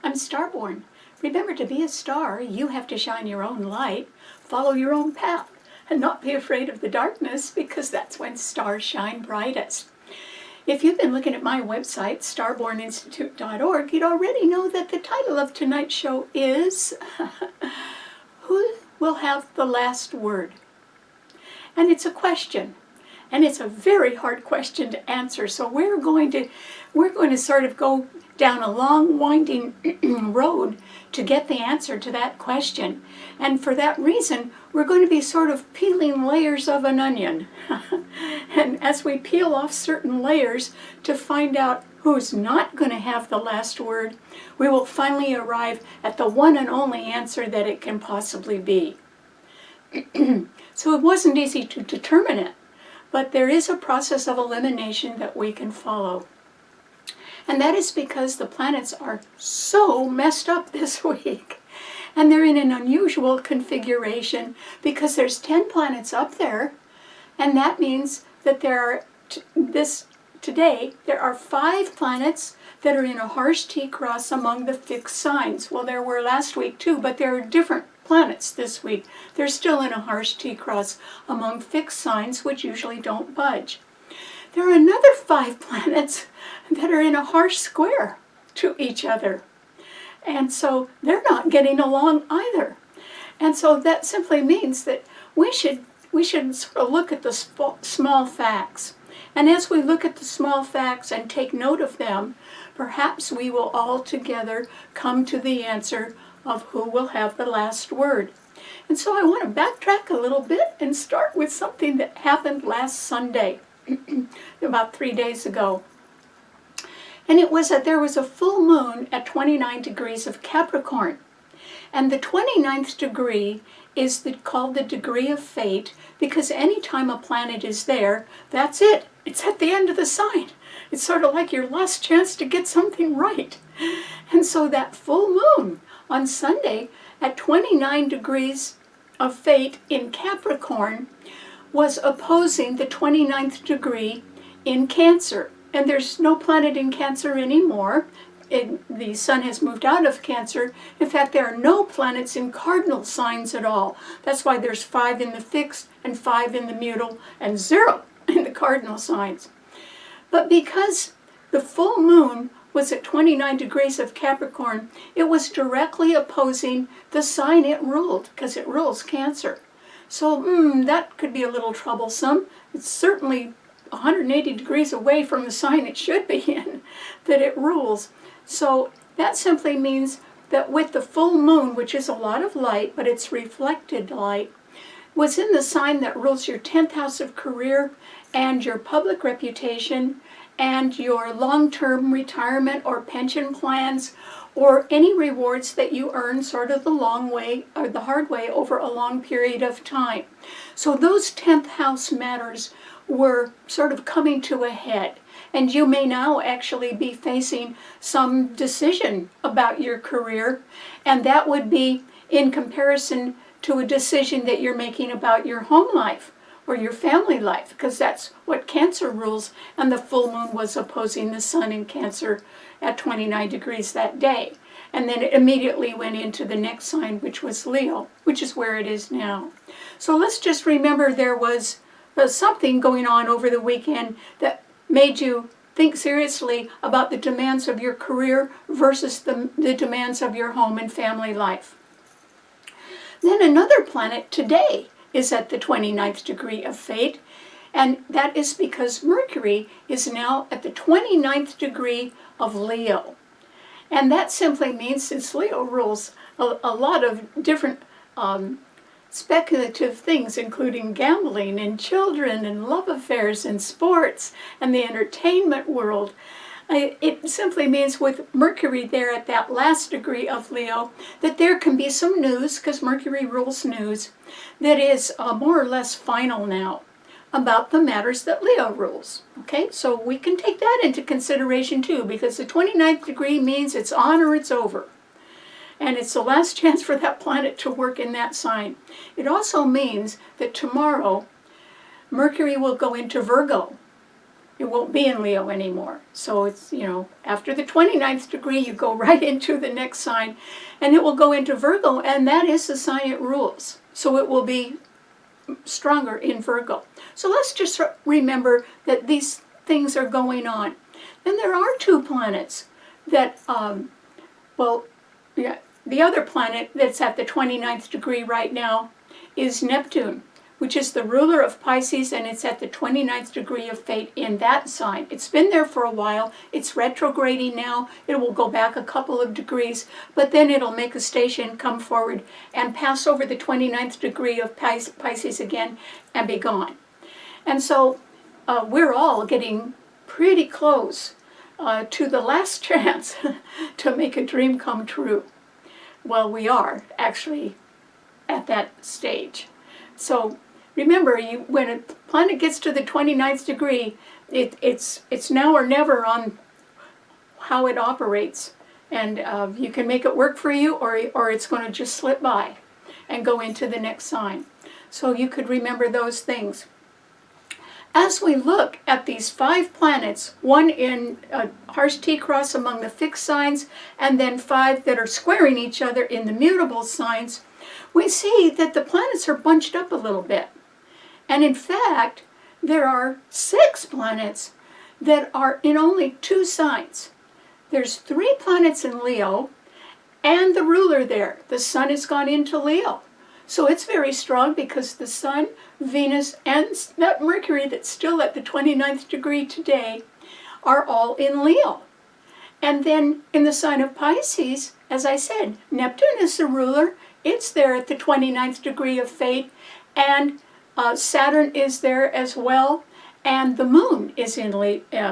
I'm Starborn. Remember, to be a star, you have to shine your own light, follow your own path, and not be afraid of the darkness, because that's when stars shine brightest. If you've been looking at my website, starborninstitute.org, you'd already know that the title of tonight's show is Who Will Have the Last Word? And it's a question. And it's a very hard question to answer. So we're going to sort of go down a long winding road to get the answer to that question. And for that reason, we're going to be sort of peeling layers of an onion. And as we peel off certain layers to find out who's not going to have the last word, we will finally arrive at the one and only answer that it can possibly be. So it wasn't easy to determine it. But there is a process of elimination that we can follow. And that is because the planets are so messed up this week. And they're in an unusual configuration because there's 10 planets up there. And that means that there are, today, there are 5 planets that are in a harsh T-cross among the fixed signs. Well, there were last week too, but there are different planets this week. They're still in a harsh T-cross among fixed signs, which usually don't budge. There are another 5 planets that are in a harsh square to each other. And so they're not getting along either. And so that simply means that we should sort of look at the small facts. And as we look at the small facts and take note of them, perhaps we will all together come to the answer of who will have the last word. And so I want to backtrack a little bit and start with something that happened last Sunday, about 3 days ago. And it was that there was a full moon at 29 degrees of Capricorn. And the 29th degree is called the degree of fate, because anytime a planet is there, that's it. It's at the end of the sign. It's sort of like your last chance to get something right. And so that full moon on Sunday at 29 degrees of fate in Capricorn was opposing the 29th degree in Cancer. And there's no planet in Cancer anymore. The sun has moved out of Cancer. In fact, there are no planets in cardinal signs at all. That's why there's 5 in the fixed and 5 in the mutable and 0 in the cardinal signs. But because the full moon was at 29 degrees of Capricorn, it was directly opposing the sign it ruled, because it rules Cancer. So that could be a little troublesome. It's certainly 180 degrees away from the sign it should be in that it rules. So that simply means that with the full moon, which is a lot of light, but it's reflected light, was in the sign that rules your 10th house of career and your public reputation and your long-term retirement or pension plans, or any rewards that you earn sort of the long way or the hard way over a long period of time. So those 10th house matters were sort of coming to a head. And you may now actually be facing some decision about your career, and that would be in comparison to a decision that you're making about your home life or your family life, because that's what Cancer rules, and the full moon was opposing the sun in Cancer at 29 degrees that day. And then it immediately went into the next sign, which was Leo, which is where it is now. So let's just remember there was something going on over the weekend that made you think seriously about the demands of your career versus the demands of your home and family life. Then another planet today is at the 29th degree of fate, and that is because Mercury is now at the 29th degree of Leo. And that simply means, since Leo rules a lot of different speculative things, including gambling and children and love affairs and sports and the entertainment world, it simply means with Mercury there at that last degree of Leo that there can be some news, because Mercury rules news, that is more or less final now about the matters that Leo rules. Okay, so we can take that into consideration too, because the 29th degree means it's on or it's over. And it's the last chance for that planet to work in that sign. It also means that tomorrow Mercury will go into Virgo. It won't be in Leo anymore. So it's, you know, after the 29th degree, you go right into the next sign, and it will go into Virgo, and that is the sign it rules. So it will be stronger in Virgo. So let's just remember that these things are going on. Then there are two planets that, well, yeah, the other planet that's at the 29th degree right now is Neptune, which is the ruler of Pisces, and it's at the 29th degree of fate in that sign. It's been there for a while. It's retrograding now. It will go back a couple of degrees, but then it'll make a station, come forward, and pass over the 29th degree of Pisces again and be gone. And so we're all getting pretty close to the last chance to make a dream come true. Well, we are actually at that stage. So remember, when a planet gets to the 29th degree, it's now or never on how it operates. And you can make it work for you, or it's going to just slip by and go into the next sign. So you could remember those things. As we look at these 5 planets, one in a harsh T-cross among the fixed signs, and then 5 that are squaring each other in the mutable signs, we see that the planets are bunched up a little bit. And in fact, there are 6 planets that are in only 2 signs. There's 3 planets in Leo, and the ruler there. The sun has gone into Leo. So it's very strong because the sun, Venus, and that Mercury that's still at the 29th degree today are all in Leo. And then in the sign of Pisces, as I said, Neptune is the ruler. It's there at the 29th degree of fate, and Saturn is there as well, and the moon is in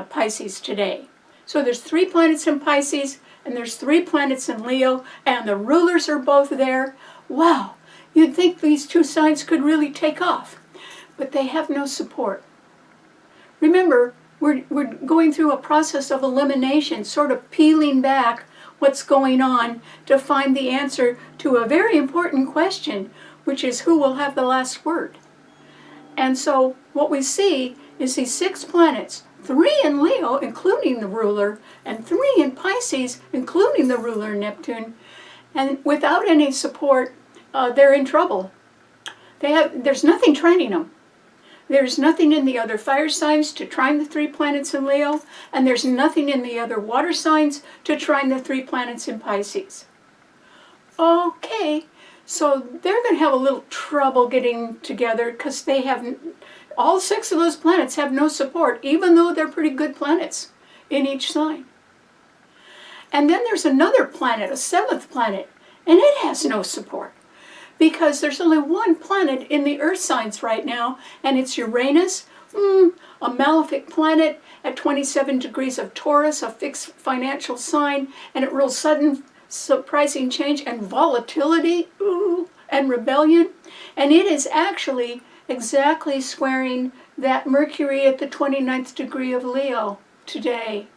Pisces today. So there's 3 planets in Pisces, and there's 3 planets in Leo, and the rulers are both there. Wow, you'd think these 2 signs could really take off, but they have no support. Remember, we're going through a process of elimination, sort of peeling back what's going on to find the answer to a very important question, which is who will have the last word. And so what we see is these 6 planets, 3 in Leo, including the ruler, and 3 in Pisces, including the ruler Neptune, and without any support, they're in trouble. There's nothing trining them. There's nothing in the other fire signs to trine the 3 planets in Leo, and there's nothing in the other water signs to trine the 3 planets in Pisces. Okay, so they're going to have a little trouble getting together because they have, all 6 of those planets have no support, even though they're pretty good planets in each sign. And then there's another planet, a 7th planet, and it has no support, because there's only 1 planet in the earth signs right now, and it's Uranus, a malefic planet at 27 degrees of Taurus, a fixed financial sign, and it rules sudden, surprising change and volatility, and rebellion. And it is actually exactly squaring that Mercury at the 29th degree of Leo today.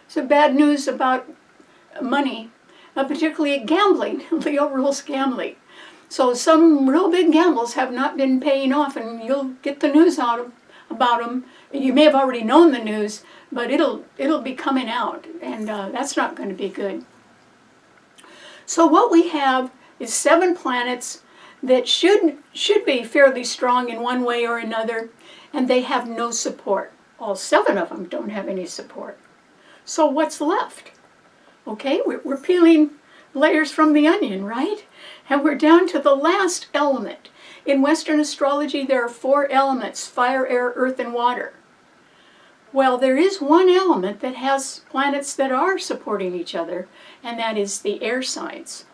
So bad news about money, particularly gambling. Leo rules gambling. So some real big gambles have not been paying off, and you'll get the news out about them. You may have already known the news, but it'll be coming out, and that's not going to be good. So what we have is 7 planets that should be fairly strong in one way or another, and they have no support. All 7 of them don't have any support. So what's left? Okay, we're peeling layers from the onion, right? And we're down to the last element. In Western astrology, there are 4 elements: fire, air, earth, and water. Well, there is one element that has planets that are supporting each other, and that is the air signs.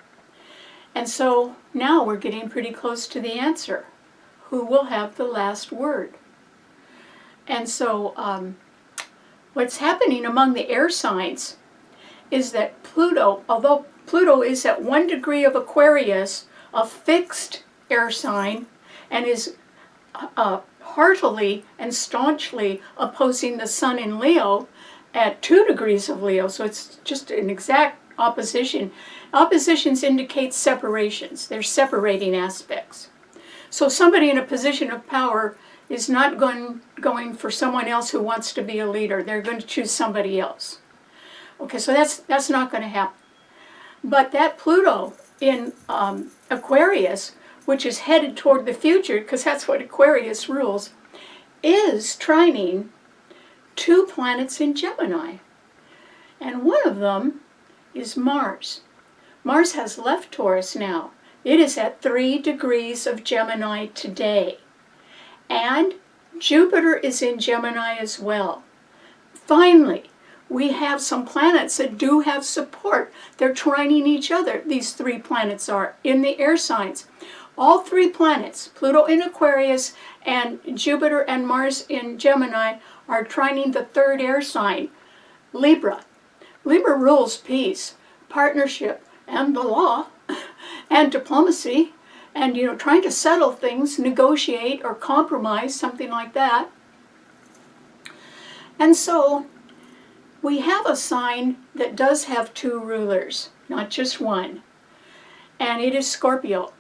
And so now we're getting pretty close to the answer. Who will have the last word? And so what's happening among the air signs is that Pluto, although Pluto is at 1 degree of Aquarius, a fixed air sign, and is heartily and staunchly opposing the sun in Leo at 2 degrees of Leo. So it's just an exact opposition. Oppositions indicate separations. They're separating aspects. So somebody in a position of power is not going for someone else who wants to be a leader. They're going to choose somebody else. Okay, so that's not going to happen. But that Pluto in Aquarius, which is headed toward the future, because that's what Aquarius rules, is trining 2 planets in Gemini. And one of them is Mars. Mars has left Taurus now. It is at 3 degrees of Gemini today. And Jupiter is in Gemini as well. Finally, we have some planets that do have support. They're trining each other. These 3 planets are in the air signs. All 3 planets, Pluto in Aquarius and Jupiter and Mars in Gemini, are trining the 3rd air sign, Libra. Libra rules peace, partnership, and the law, and diplomacy, and trying to settle things, negotiate or compromise, something like that. And so we have a sign that does have 2 rulers, not just one, and it is Scorpio.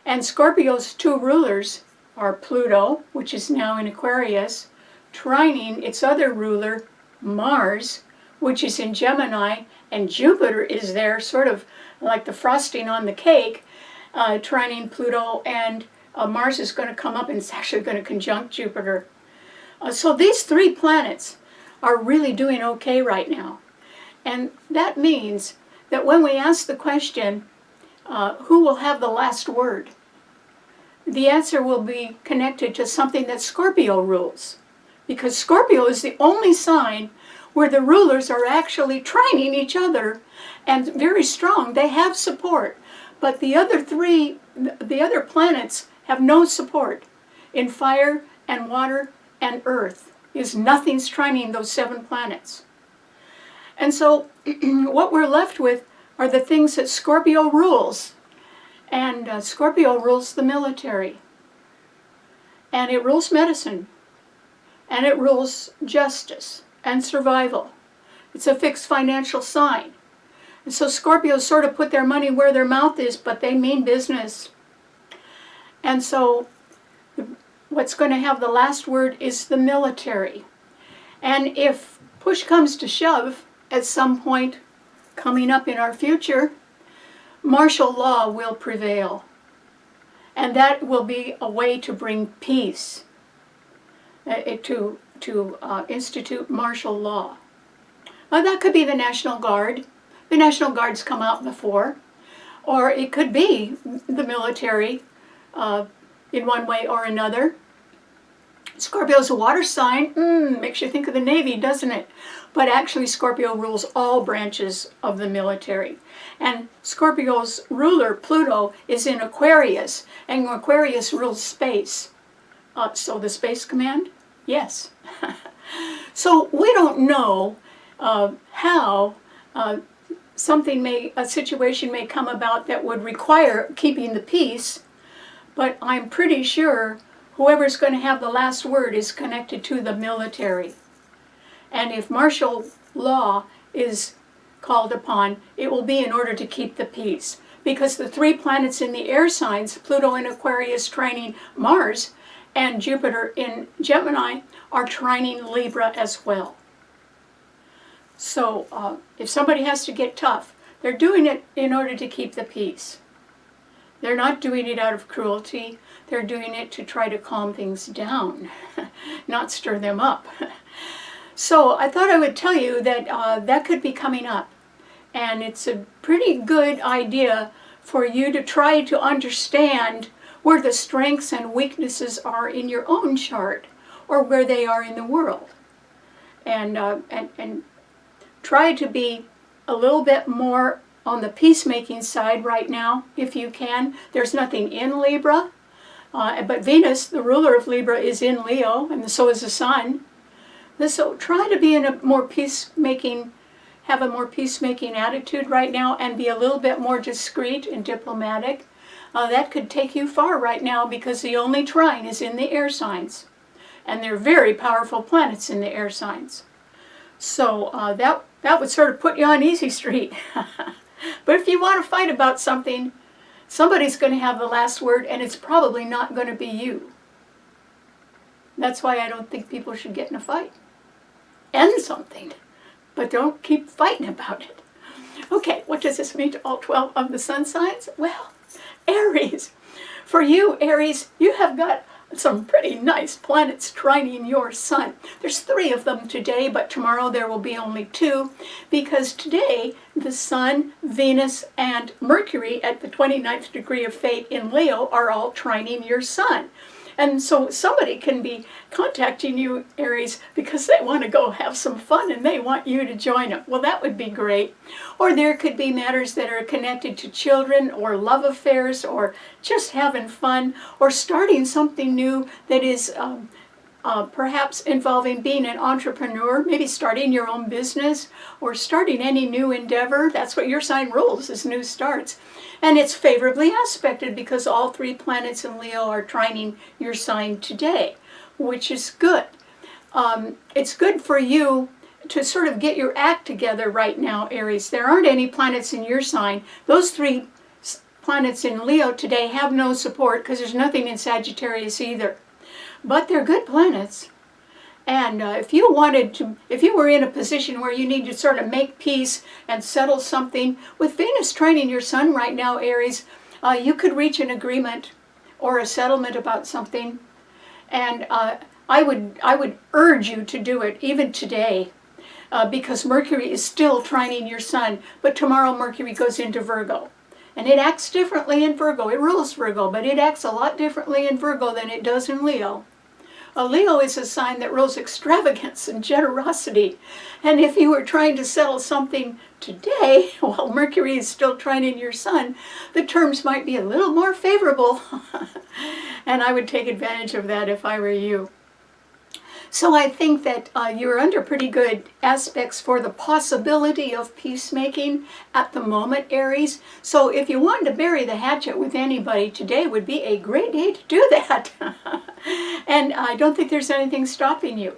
And Scorpio's 2 rulers are Pluto, which is now in Aquarius, trining its other ruler, Mars, which is in Gemini, and Jupiter is there, sort of like the frosting on the cake, trining Pluto, and Mars is going to come up and it's actually going to conjunct Jupiter. So these 3 planets are really doing okay right now. And that means that when we ask the question, who will have the last word, the answer will be connected to something that Scorpio rules. Because Scorpio is the only sign where the rulers are actually trining each other and very strong. They have support. But the other planets have no support. In fire and water and earth is nothing's trining those 7 planets. And so what we're left with are the things that Scorpio rules. And Scorpio rules the military. And it rules medicine. And it rules justice and survival. It's a fixed financial sign. And so Scorpios sort of put their money where their mouth is, but they mean business. And so what's going to have the last word is the military. And if push comes to shove at some point coming up in our future, martial law will prevail. And that will be a way to bring peace, to institute martial law. That could be the National Guard. The National Guard's come out before. Or it could be the military in one way or another. Scorpio's a water sign. Makes you think of the Navy, doesn't it? But actually Scorpio rules all branches of the military. And Scorpio's ruler, Pluto, is in Aquarius. And Aquarius rules space. So the Space Command? Yes. So we don't know how a situation may come about that would require keeping the peace, but I'm pretty sure whoever's going to have the last word is connected to the military. And if martial law is called upon, it will be in order to keep the peace. Because the 3 planets in the air signs, Pluto in Aquarius trining Mars, and Jupiter in Gemini, are trining Libra as well. So if somebody has to get tough, they're doing it in order to keep the peace. They're not doing it out of cruelty. They're doing it to try to calm things down, not stir them up. So I thought I would tell you that that could be coming up. And it's a pretty good idea for you to try to understand where the strengths and weaknesses are in your own chart, or where they are in the world. And try to be a little bit more on the peacemaking side right now, if you can. There's nothing in Libra, but Venus, the ruler of Libra, is in Leo, and so is the Sun. So try to be in a more peacemaking, have a more peacemaking attitude right now, and be a little bit more discreet and diplomatic. That could take you far right now, because the only trine is in the air signs. And they're very powerful planets in the air signs. So that would sort of put you on easy street. But if you want to fight about something, somebody's going to have the last word, and it's probably not going to be you. That's why I don't think people should get in a fight. End something, but don't keep fighting about it. Okay, what does this mean to all 12 of the sun signs? Well, Aries. For you, Aries, you have got some pretty nice planets trining your sun. There's 3 of them today, but tomorrow there will be only 2, because today the Sun, Venus, and Mercury at the 29th degree of fate in Leo are all trining your sun. And so somebody can be contacting you, Aries, because they want to go have some fun and they want you to join them. Well, that would be great. Or there could be matters that are connected to children or love affairs or just having fun or starting something new that is perhaps involving being an entrepreneur, maybe starting your own business or starting any new endeavor. That's what your sign rules, is new starts. And it's favorably aspected because all 3 planets in Leo are trining your sign today, which is good. It's good for you to sort of get your act together right now, Aries. There aren't any planets in your sign. Those 3 planets in Leo today have no support because there's nothing in Sagittarius either. But they're good planets. And if you were in a position where you need to sort of make peace and settle something, with Venus trining your sun right now, Aries, you could reach an agreement or a settlement about something. And I would urge you to do it even today, because Mercury is still trining your sun. But tomorrow Mercury goes into Virgo. And it acts differently in Virgo. It rules Virgo, but it acts a lot differently in Virgo than it does in Leo. Leo is a sign that rules extravagance and generosity. And if you were trying to settle something today, while Mercury is still trining your sun, the terms might be a little more favorable. And I would take advantage of that if I were you. So I think that you're under pretty good aspects for the possibility of peacemaking at the moment, Aries. So if you wanted to bury the hatchet with anybody, today would be a great day to do that. And I don't think there's anything stopping you.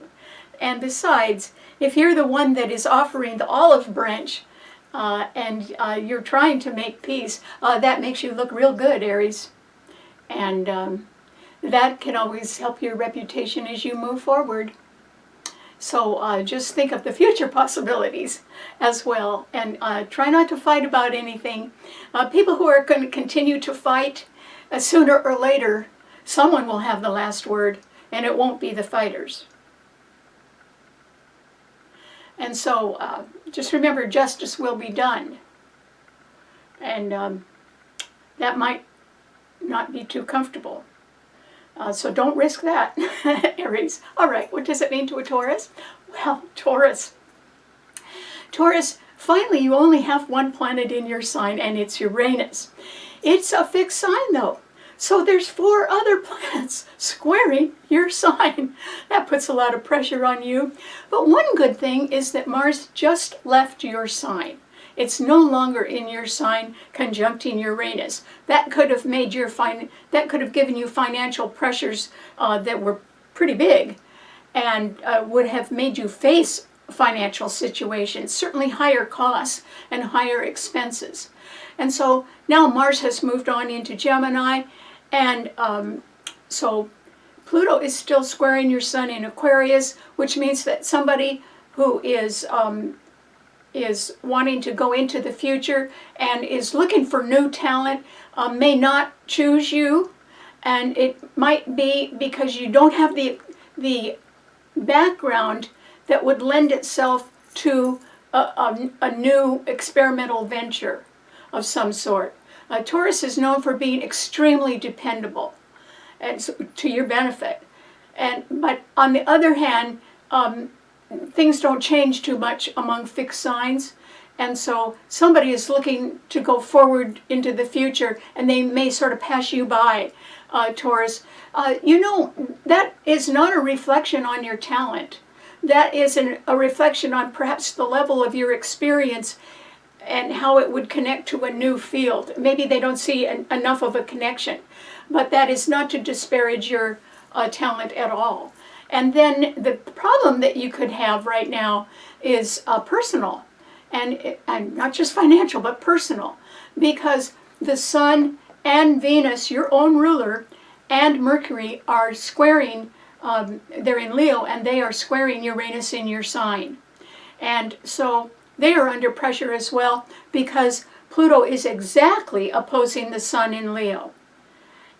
And besides, if you're the one that is offering the olive branch and you're trying to make peace, that makes you look real good, Aries. And that can always help your reputation as you move forward. So just think of the future possibilities as well, and try not to fight about anything. People who are going to continue to fight, sooner or later, someone will have the last word, and it won't be the fighters. And so just remember, justice will be done. And that might not be too comfortable. So don't risk that, Aries. All right, what does it mean to a Taurus? Well, Taurus, finally you only have 1 planet in your sign, and it's Uranus. It's a fixed sign, though. So there's 4 other planets squaring your sign. That puts a lot of pressure on you. But one good thing is that Mars just left your sign. It's no longer in your sign conjuncting Uranus. That could have made that could have given you financial pressures that were pretty big, and would have made you face financial situations, certainly higher costs and higher expenses. And so now Mars has moved on into Gemini, and so Pluto is still squaring your sun in Aquarius, which means that somebody who is wanting to go into the future and is looking for new talent may not choose you, and it might be because you don't have the background that would lend itself to a new experimental venture of some sort. Taurus is known for being extremely dependable, and so, to your benefit. But on the other hand, things don't change too much among fixed signs, and so somebody is looking to go forward into the future, and they may sort of pass you by, Taurus. You know, that is not a reflection on your talent. That is a reflection on perhaps the level of your experience and how it would connect to a new field. Maybe they don't see enough of a connection, but that is not to disparage your talent at all. And then the problem that you could have right now is personal, and not just financial, but personal, because the Sun and Venus, your own ruler, and Mercury are squaring they're in Leo, and they are squaring Uranus in your sign. And so they are under pressure as well, because Pluto is exactly opposing the Sun in Leo.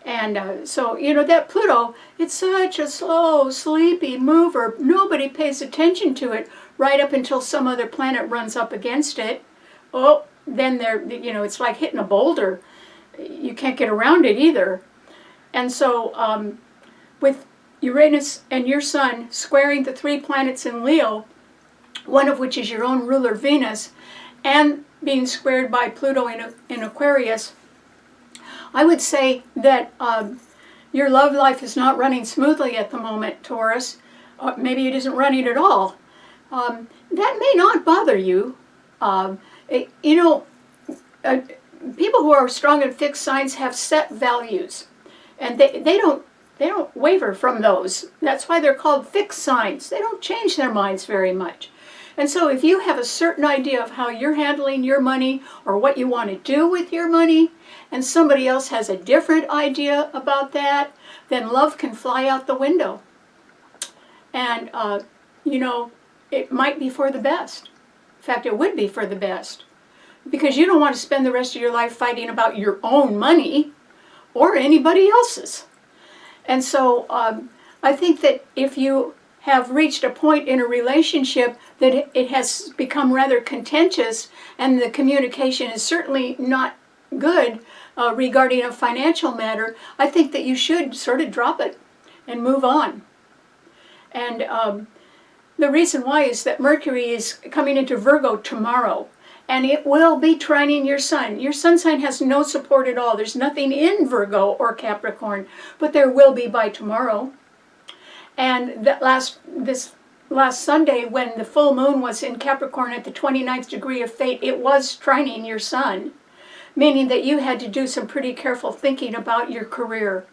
And so, you know, that Pluto, it's such a slow, sleepy mover. Nobody pays attention to it right up until some other planet runs up against it. Oh, then they're, you know, it's like hitting a boulder. You can't get around it either. And so with Uranus and your Sun squaring the 3 planets in Leo, one of which is your own ruler, Venus, and being squared by Pluto in Aquarius, I would say that your love life is not running smoothly at the moment, Taurus. Maybe it isn't running at all. That may not bother you. You know, people who are strong in fixed signs have set values, and they don't waver from those. That's why they're called fixed signs. They don't change their minds very much. And so if you have a certain idea of how you're handling your money or what you want to do with your money, and somebody else has a different idea about that, then love can fly out the window. And, you know, it might be for the best. In fact, it would be for the best. Because you don't want to spend the rest of your life fighting about your own money or anybody else's. And so I think that if you have reached a point in a relationship that it has become rather contentious and the communication is certainly not good regarding a financial matter, I think that you should sort of drop it and move on. And the reason why is that Mercury is coming into Virgo tomorrow, and it will be trining your Sun. Your Sun sign has no support at all. There's nothing in Virgo or Capricorn, but there will be by tomorrow. And this last Sunday, when the full moon was in Capricorn at the 29th degree of fate, it was trining your Sun, meaning that you had to do some pretty careful thinking about your career,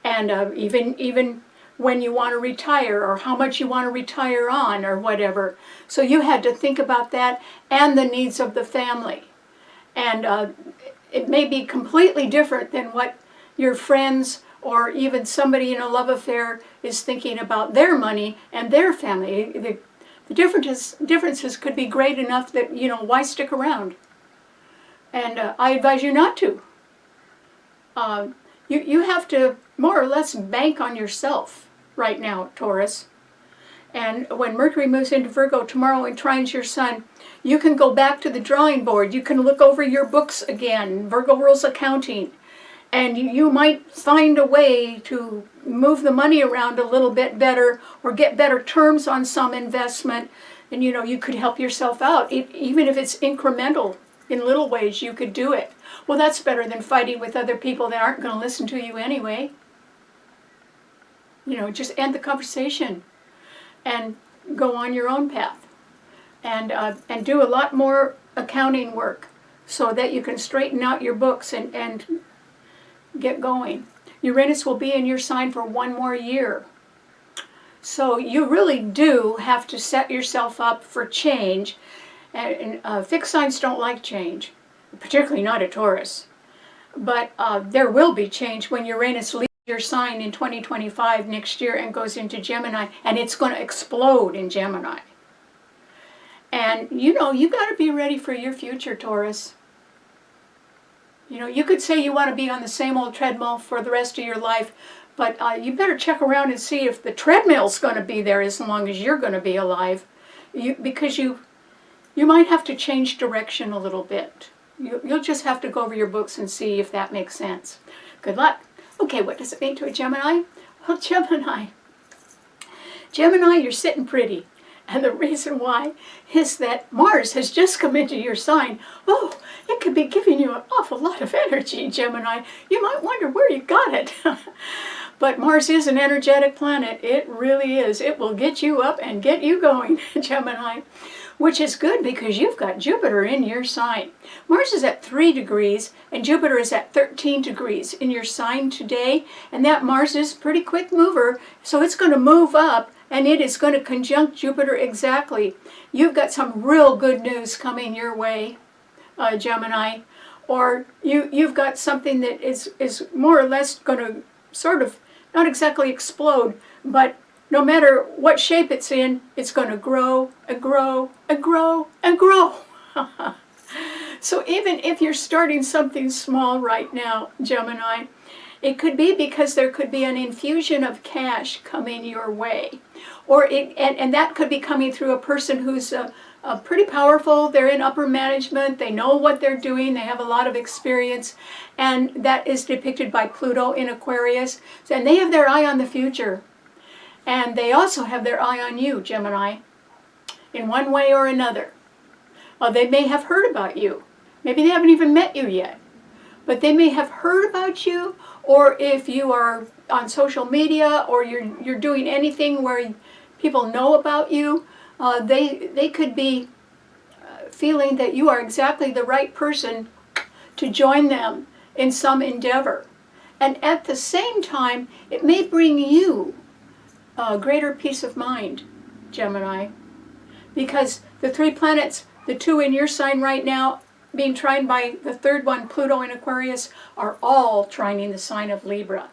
and even when you want to retire or how much you want to retire on or whatever. So you had to think about that and the needs of the family. And it may be completely different than what your friends or even somebody in a love affair is thinking about their money and their family. The differences could be great enough that, you know, why stick around? And I advise you not to. You have to more or less bank on yourself right now, Taurus. And when Mercury moves into Virgo tomorrow and trines your Sun, you can go back to the drawing board. You can look over your books again, Virgo rules accounting, and you might find a way to move the money around a little bit better or get better terms on some investment. And, you know, you could help yourself out. Even if it's incremental, in little ways, you could do it. Well, that's better than fighting with other people that aren't going to listen to you anyway. You know, just end the conversation and go on your own path, and do a lot more accounting work so that you can straighten out your books and get going. Uranus will be in your sign for 1 more year. So you really do have to set yourself up for change. And fixed signs don't like change, particularly not a Taurus. But there will be change when Uranus leaves your sign in 2025 next year and goes into Gemini, and it's going to explode in Gemini. And you know, you got to be ready for your future, Taurus. You know, you could say you want to be on the same old treadmill for the rest of your life, but you better check around and see if the treadmill's going to be there as long as you're going to be alive, because you might have to change direction a little bit. You'll just have to go over your books and see if that makes sense. Good luck. Okay, what does it mean to a Gemini? Well, Gemini, you're sitting pretty. And the reason why is that Mars has just come into your sign. Oh, it could be giving you an awful lot of energy, Gemini. You might wonder where you got it. But Mars is an energetic planet. It really is. It will get you up and get you going, Gemini. Which is good because you've got Jupiter in your sign. Mars is at 3 degrees and Jupiter is at 13 degrees in your sign today. And that Mars is a pretty quick mover, so it's going to move up and it is going to conjunct Jupiter exactly. You've got some real good news coming your way, Gemini. Or you've got something that is more or less going to sort of not exactly explode, but no matter what shape it's in, it's going to grow and grow and grow and grow. So even if you're starting something small right now, Gemini, it could be because there could be an infusion of cash coming your way. And that could be coming through a person who's pretty powerful. They're in upper management. They know what they're doing. They have a lot of experience. And that is depicted by Pluto in Aquarius. And they have their eye on the future. And they also have their eye on you, Gemini, in one way or another. They may have heard about you. Maybe they haven't even met you yet. But they may have heard about you, or if you are on social media or you're doing anything where people know about you, they could be feeling that you are exactly the right person to join them in some endeavor. And at the same time, it may bring you a greater peace of mind, Gemini, because the 3 planets, the 2 in your sign right now, being trined by the 3rd one, Pluto in Aquarius, are all trining the sign of Libra.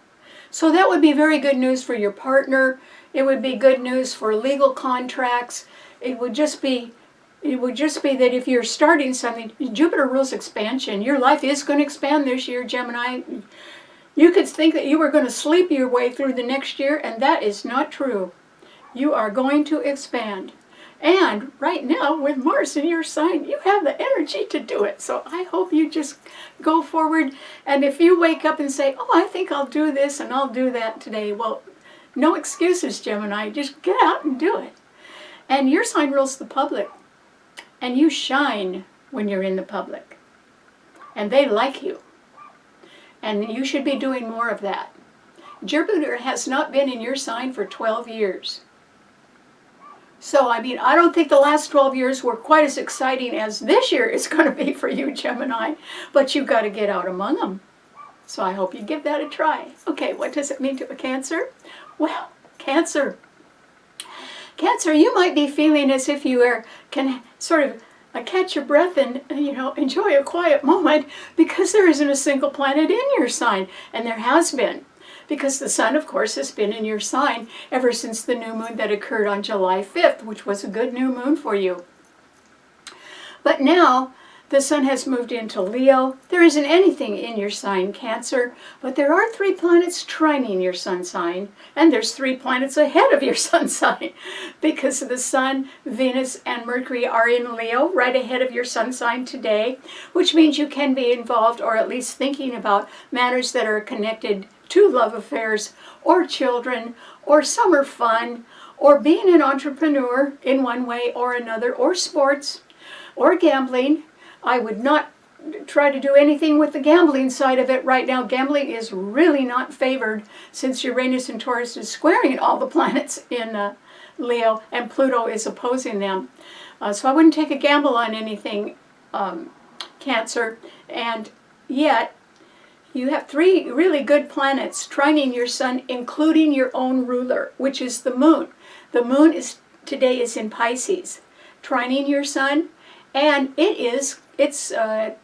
So that would be very good news for your partner. It would be good news for legal contracts. It would just be that if you're starting something, Jupiter rules expansion. Your life is going to expand this year, Gemini. You could think that you were going to sleep your way through the next year, and that is not true. You are going to expand. And right now, with Mars in your sign, you have the energy to do it. So I hope you just go forward. And if you wake up and say, oh, I think I'll do this and I'll do that today, well, no excuses, Gemini. Just get out and do it. And your sign rules the public. And you shine when you're in the public. And they like you. And you should be doing more of that. Jupiter has not been in your sign for 12 years. So, I mean, I don't think the last 12 years were quite as exciting as this year is going to be for you, Gemini. But you've got to get out among them. So I hope you give that a try. Okay, what does it mean to a Cancer? Well, Cancer. Cancer, you might be feeling as if you can sort of catch your breath and, enjoy a quiet moment because there isn't a single planet in your sign. And there has been. Because the sun, of course, has been in your sign ever since the new moon that occurred on July 5th, which was a good new moon for you. But now, the sun has moved into Leo. There isn't anything in your sign, Cancer, but there are 3 planets trining your sun sign, and there's 3 planets ahead of your sun sign, because the sun, Venus, and Mercury are in Leo, right ahead of your sun sign today, which means you can be involved, or at least thinking about matters that are connected to love affairs, or children, or summer fun, or being an entrepreneur in one way or another, or sports, or gambling. I would not try to do anything with the gambling side of it right now. Gambling is really not favored since Uranus and Taurus is squaring all the planets in Leo, and Pluto is opposing them. So I wouldn't take a gamble on anything, Cancer. And yet, you have 3 really good planets trining your sun, including your own ruler, which is the moon. The moon today is in Pisces, trining your sun, and it's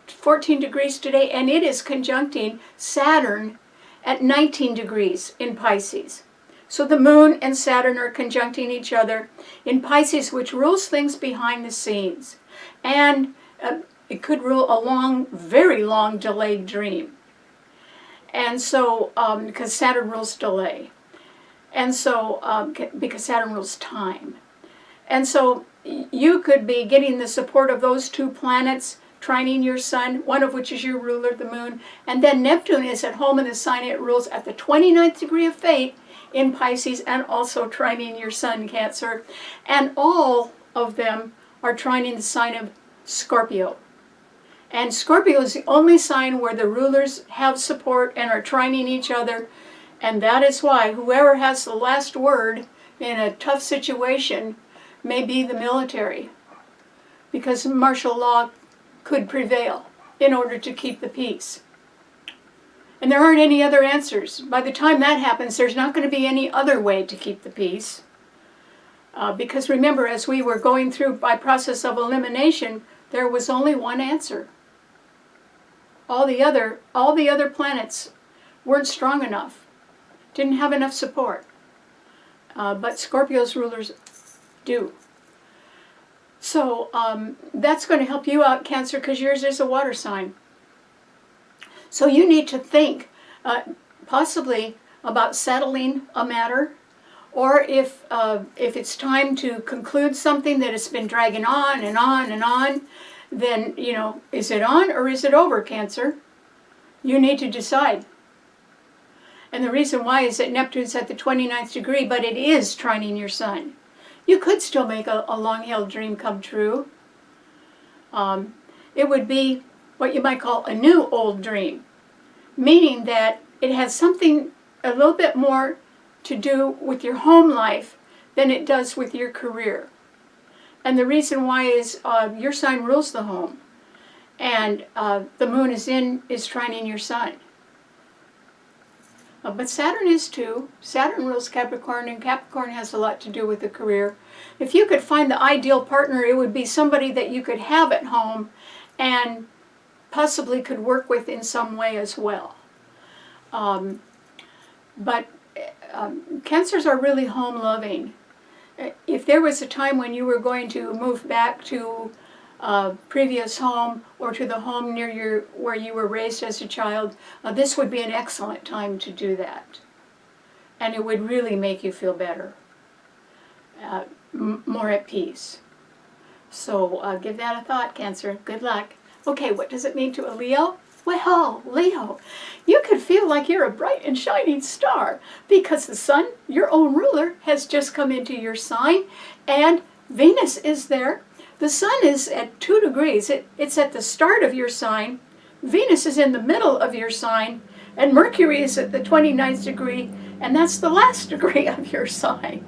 14 degrees today, and it is conjuncting Saturn at 19 degrees in Pisces. So the moon and Saturn are conjuncting each other in Pisces, which rules things behind the scenes. And it could rule a long, very long delayed dream. And so, because Saturn rules delay. And so, because Saturn rules time. And so, you could be getting the support of those 2 planets trining your sun, one of which is your ruler, the moon. And then Neptune is at home in the sign it rules at the 29th degree of fate in Pisces, and also trining your sun, Cancer. And all of them are trining the sign of Scorpio. And Scorpio is the only sign where the rulers have support and are trining each other. And that is why whoever has the last word in a tough situation may be the military. Because martial law could prevail in order to keep the peace. And there aren't any other answers. By the time that happens, there's not going to be any other way to keep the peace. Because remember, as we were going through by process of elimination, there was only one answer. All the other planets weren't strong enough. Didn't have enough support. But Scorpio's rulers do. So that's going to help you out, Cancer, because yours is a water sign. So you need to think possibly about settling a matter, or if it's time to conclude something that has been dragging on and on and on, then, you know, is it on or is it over, Cancer? You need to decide. And the reason why is that Neptune's at the 29th degree, but it is trining your sun. You could still make a long-held dream come true. It would be what you might call a new old dream, meaning that it has something a little bit more to do with your home life than it does with your career. And the reason why is your sign rules the home, and the moon is trining your sun. But Saturn is too. Saturn rules Capricorn, and Capricorn has a lot to do with the career. If you could find the ideal partner, it would be somebody that you could have at home and possibly could work with in some way as well. But Cancers are really home-loving. If there was a time when you were going to move back to a previous home or to the home near where you were raised as a child, this would be an excellent time to do that. And it would really make you feel better, more at peace. So give that a thought, Cancer. Good luck. Okay, what does it mean to a Leo? Well, Leo, you could feel like you're a bright and shining star because the sun, your own ruler, has just come into your sign, and Venus is there. The sun is at 2 degrees. It's at the start of your sign. Venus is in the middle of your sign, and Mercury is at the 29th degree, and that's the last degree of your sign.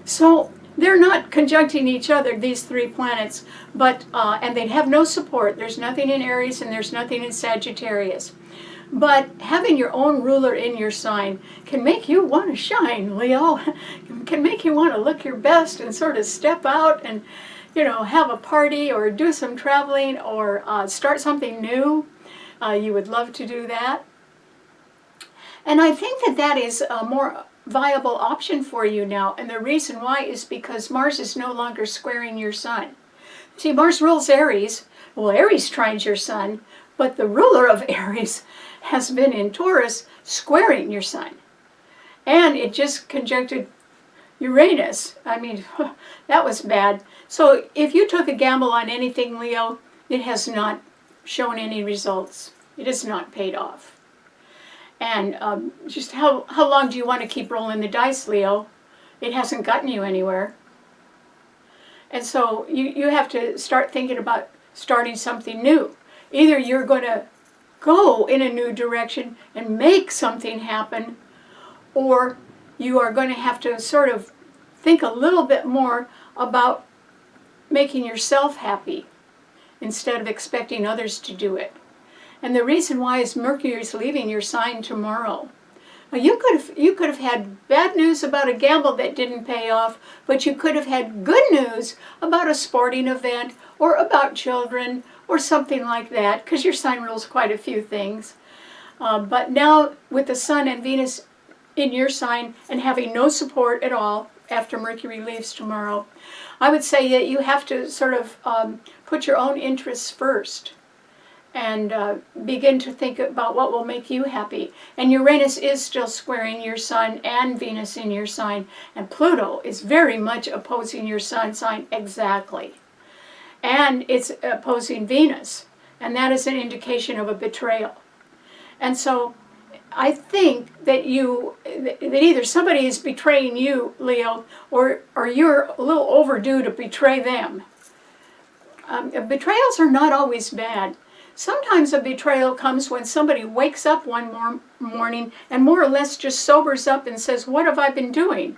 So they're not conjuncting each other, these three planets, but and they have no support. There's nothing in Aries and there's nothing in Sagittarius. But having your own ruler in your sign can make you want to shine, Leo. Can make you want to look your best and sort of step out and, you know, have a party or do some traveling or start something new. You would love to do that. And I think that that is a more viable option for you now, and the reason why is because Mars is no longer squaring your sun. See, Mars rules Aries. Well, Aries trines your sun, but the ruler of Aries has been in Taurus squaring your sun. And it just conjuncted Uranus. I mean, that was bad. So if you took a gamble on anything, Leo, it has not shown any results. It has not paid off. And just how long do you want to keep rolling the dice, Leo? It hasn't gotten you anywhere. And so you have to start thinking about starting something new. Either you're going to go in a new direction and make something happen, or you are going to have to sort of think a little bit more about making yourself happy instead of expecting others to do it. And the reason why is Mercury is leaving your sign tomorrow. Now, you could have had bad news about a gamble that didn't pay off, but you could have had good news about a sporting event or about children or something like that, because your sign rules quite a few things. But now with the Sun and Venus in your sign and having no support at all after Mercury leaves tomorrow, I would say that you have to sort of put your own interests first and begin to think about what will make you happy. And Uranus is still squaring your Sun and Venus in your sign, and Pluto is very much opposing your Sun sign exactly. And it's opposing Venus, and that is an indication of a betrayal. And so I think that either somebody is betraying you, Leo, or you're a little overdue to betray them. Betrayals are not always bad. Sometimes a betrayal comes when somebody wakes up one morning and more or less just sobers up and says, "What have I been doing?"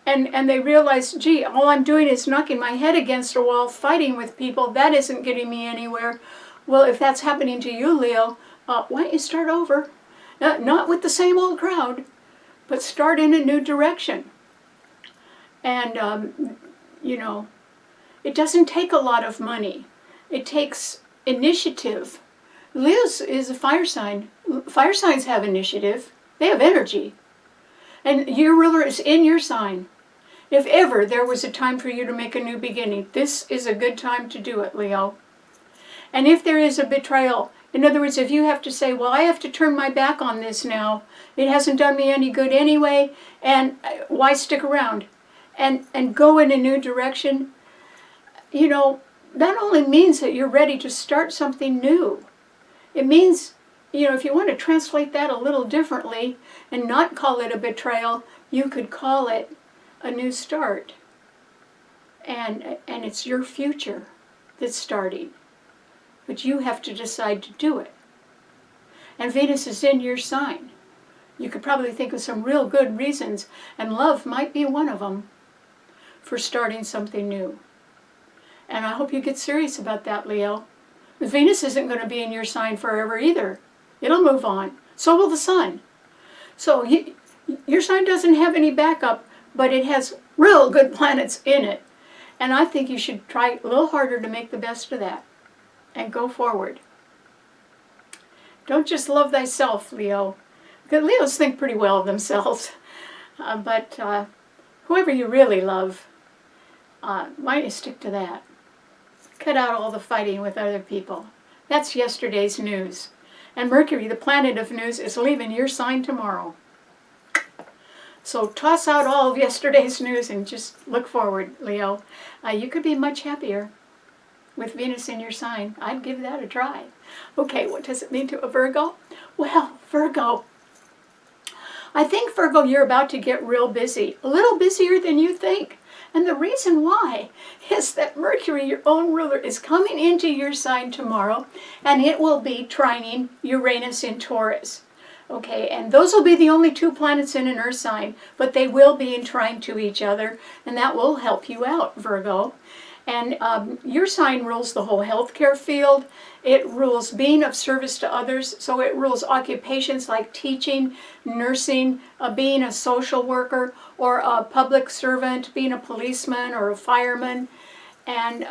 And they realize, gee, all I'm doing is knocking my head against a wall, fighting with people. That isn't getting me anywhere. Well, if that's happening to you, Leo, why don't you start over? Not with the same old crowd, but start in a new direction. And, you know, it doesn't take a lot of money. It takes initiative. Leo is a fire sign. Fire signs have initiative. They have energy. And your ruler is in your sign. If ever there was a time for you to make a new beginning, this is a good time to do it, Leo. And if there is a betrayal, in other words, if you have to say, well, I have to turn my back on this now, it hasn't done me any good anyway, and why stick around? And go in a new direction, you know, that only means that you're ready to start something new. It means, you know, if you want to translate that a little differently and not call it a betrayal, you could call it a new start. And it's your future that's starting. But you have to decide to do it. And Venus is in your sign. You could probably think of some real good reasons, and love might be one of them, for starting something new. And I hope you get serious about that, Leo. Venus isn't going to be in your sign forever either. It'll move on. So will the sun. So your sign doesn't have any backup, but it has real good planets in it. And I think you should try a little harder to make the best of that and go forward. Don't just love thyself, Leo. Because Leos think pretty well of themselves. But whoever you really love, why don't you stick to that? Cut out all the fighting with other people. That's yesterday's news. And Mercury, the planet of news, is leaving your sign tomorrow. So toss out all of yesterday's news and just look forward, Leo. You could be much happier with Venus in your sign. I'd give that a try. Okay, what does it mean to a Virgo? Well, Virgo, I think, Virgo, you're about to get real busy. A little busier than you think. And the reason why is that Mercury, your own ruler, is coming into your sign tomorrow, and it will be trining Uranus in Taurus. Okay, and those will be the only two planets in an Earth sign, but they will be in trine to each other, and that will help you out, Virgo. And your sign rules the whole healthcare field. It rules being of service to others. So it rules occupations like teaching, nursing, being a social worker, or a public servant, being a policeman or a fireman. And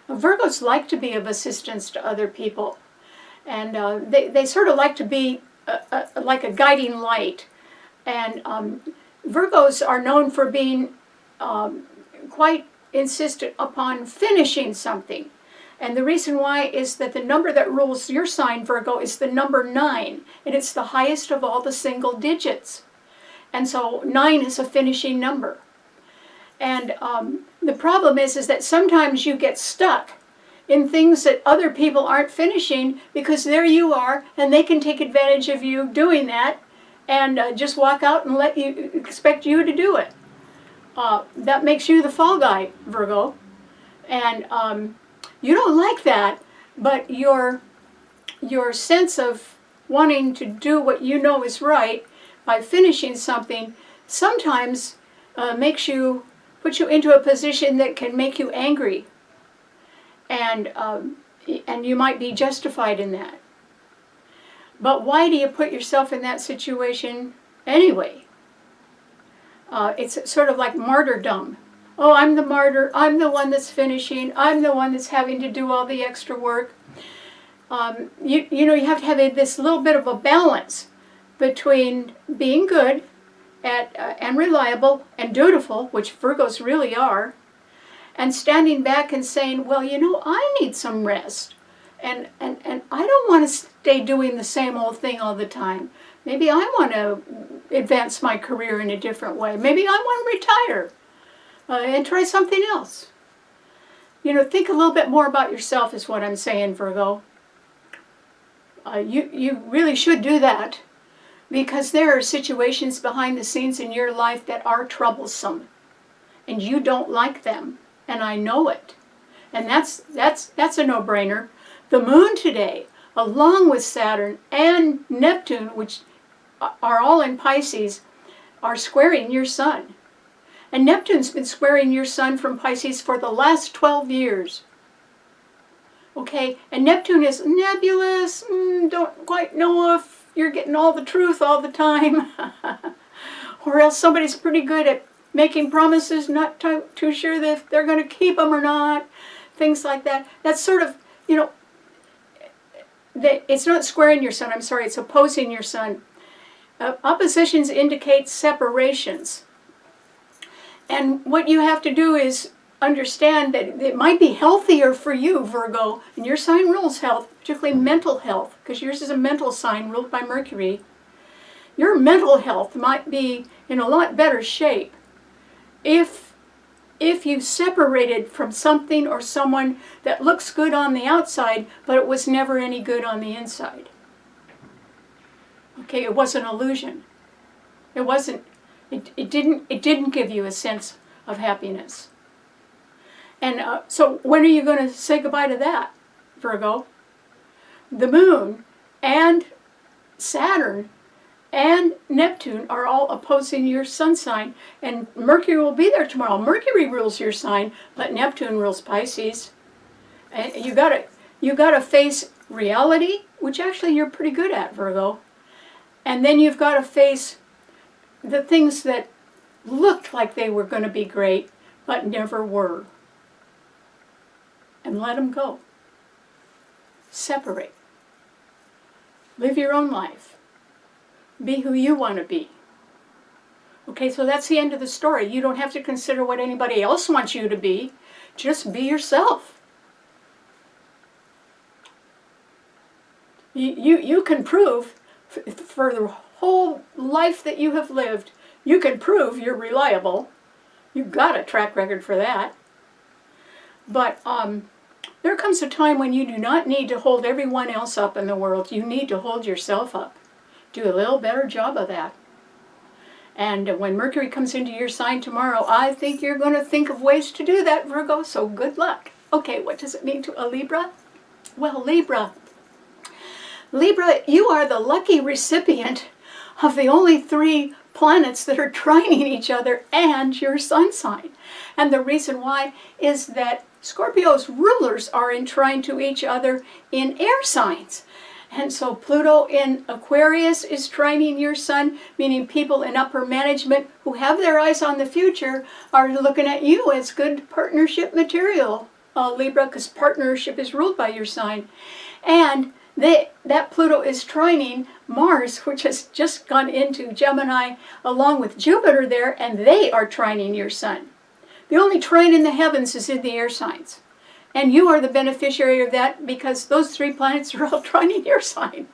Virgos like to be of assistance to other people. And they sort of like to be like a guiding light. And Virgos are known for being quite insistent upon finishing something. And the reason why is that the number that rules your sign, Virgo, is the number 9. And it's the highest of all the single digits. And so 9 is a finishing number. And the problem is that sometimes you get stuck in things that other people aren't finishing because there you are and they can take advantage of you doing that and just walk out and expect you to do it. That makes you the fall guy, Virgo. And you don't like that, but your sense of wanting to do what you know is right by finishing something sometimes puts you into a position that can make you angry. And you might be justified in that. But why do you put yourself in that situation anyway? It's sort of like martyrdom. Oh, I'm the martyr. I'm the one that's finishing. I'm the one that's having to do all the extra work. You know, you have to have this little bit of a balance between being good and reliable and dutiful, which Virgos really are, and standing back and saying, well, you know, I need some rest. And I don't want to stay doing the same old thing all the time. Maybe I want to advance my career in a different way. Maybe I want to retire and try something else. You know, think a little bit more about yourself is what I'm saying, Virgo. You really should do that because there are situations behind the scenes in your life that are troublesome and you don't like them, and I know it. And that's a no-brainer. The moon today, along with Saturn and Neptune, which are all in Pisces, are squaring your sun. And Neptune's been squaring your sun from Pisces for the last 12 years. Okay, and Neptune is nebulous, don't quite know if you're getting all the truth all the time. Or else somebody's pretty good at making promises, not too sure that if they're going to keep them or not, things like that. That's sort of, you know, it's not squaring your sun, I'm sorry, it's opposing your sun. Oppositions indicate separations. And what you have to do is understand that it might be healthier for you, Virgo, and your sign rules health, particularly mental health, because yours is a mental sign ruled by Mercury. Your mental health might be in a lot better shape if you separated from something or someone that looks good on the outside, but it was never any good on the inside. Okay, it was an illusion. It didn't give you a sense of happiness. And so when are you going to say goodbye to that, Virgo? The moon and Saturn and Neptune are all opposing your sun sign, and Mercury will be there tomorrow. Mercury rules your sign, but Neptune rules Pisces. And you gotta face reality, which actually you're pretty good at, Virgo. And then you've got to face the things that looked like they were going to be great, but never were. And let them go. Separate. Live your own life. Be who you want to be. Okay, so that's the end of the story. You don't have to consider what anybody else wants you to be. Just be yourself. You can prove, for the whole life that you have lived, you can prove you're reliable. You've got a track record for that. But there comes a time when you do not need to hold everyone else up in the world. You need to hold yourself up. Do a little better job of that. And when Mercury comes into your sign tomorrow, I think you're going to think of ways to do that, Virgo, so good luck. Okay, what does it mean to a Libra? Well, Libra, you are the lucky recipient of the only 3 planets that are trining each other and your sun sign. And the reason why is that Scorpio's rulers are in trine to each other in air signs. And so Pluto in Aquarius is trining your sun, meaning people in upper management who have their eyes on the future are looking at you as good partnership material, Libra, because partnership is ruled by your sign. And that Pluto is trining Mars, which has just gone into Gemini, along with Jupiter there, and they are trining your sun. The only trine in the heavens is in the air signs. And you are the beneficiary of that because those 3 planets are all trining your sign.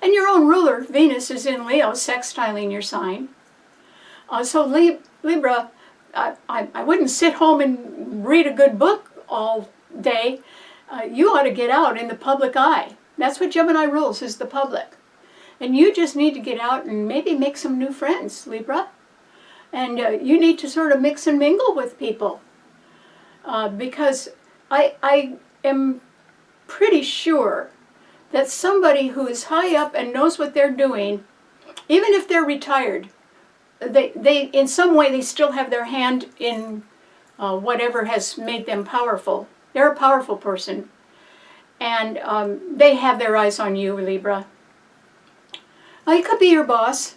And your own ruler, Venus, is in Leo, sextiling your sign. So Libra, I wouldn't sit home and read a good book all day. You ought to get out in the public eye. That's what Gemini rules, is the public. And you just need to get out and maybe make some new friends, Libra. And you need to sort of mix and mingle with people. Because I am pretty sure that somebody who is high up and knows what they're doing, even if they're retired, they in some way they still have their hand in whatever has made them powerful. They're a powerful person. And they have their eyes on you, Libra. It could be your boss,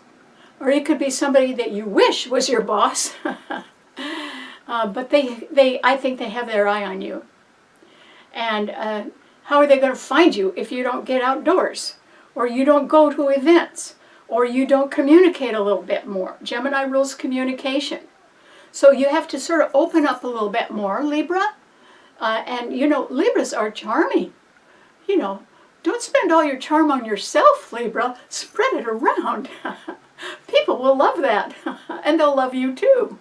or it could be somebody that you wish was your boss. But I think they have their eye on you. And how are they going to find you if you don't get outdoors, or you don't go to events, or you don't communicate a little bit more? Gemini rules communication. So you have to sort of open up a little bit more, Libra. And, you know, Libras are charming. You know, don't spend all your charm on yourself, Libra. Spread it around. People will love that. And they'll love you too.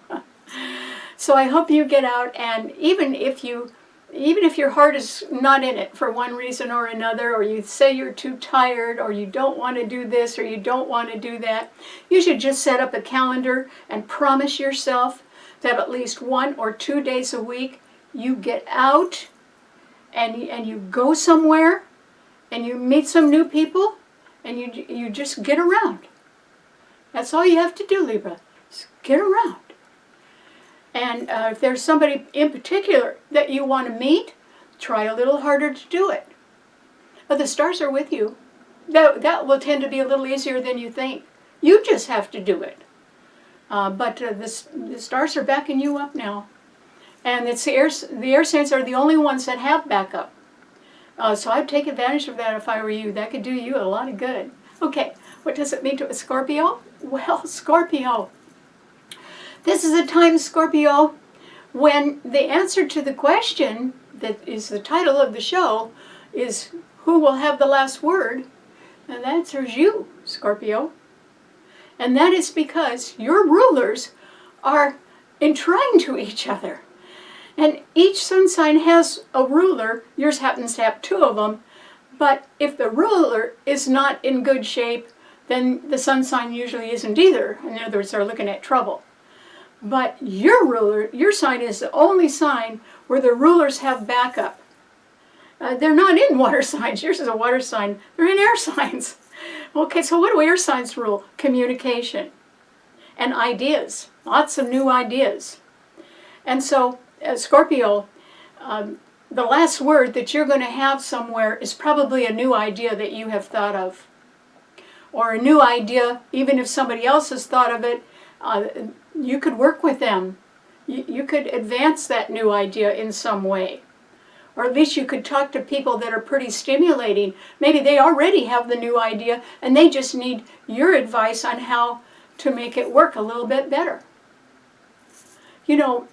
So I hope you get out, and even if your heart is not in it for one reason or another, or you say you're too tired, or you don't want to do this, or you don't want to do that, you should just set up a calendar and promise yourself that at least 1 or 2 days a week you get out and you go somewhere and you meet some new people and you just get around. That's all you have to do, Libra. Just get around. And if there's somebody in particular that you want to meet, try a little harder to do it. But the stars are with you. That will tend to be a little easier than you think. You just have to do it. But the stars are backing you up now. And the air signs are the only ones that have backup. So I'd take advantage of that if I were you. That could do you a lot of good. Okay, What does it mean to a Scorpio? Well, Scorpio, this is a time, Scorpio, when the answer to the question that is the title of the show is who will have the last word, and the answer is you, Scorpio. And that is because your rulers are in trine to each other. And each sun sign has a ruler. Yours happens to have 2 of them. But if the ruler is not in good shape, then the sun sign usually isn't either. In other words, they're looking at trouble. But your ruler, your sign is the only sign where the rulers have backup. They're not in water signs. Yours is a water sign. They're in air signs. Okay, so what do air signs rule? Communication and ideas. Lots of new ideas. And so, Scorpio, the last word that you're going to have somewhere is probably a new idea that you have thought of. Or a new idea, even if somebody else has thought of it, you could work with them. You could advance that new idea in some way. Or at least you could talk to people that are pretty stimulating. Maybe they already have the new idea and they just need your advice on how to make it work a little bit better. You know,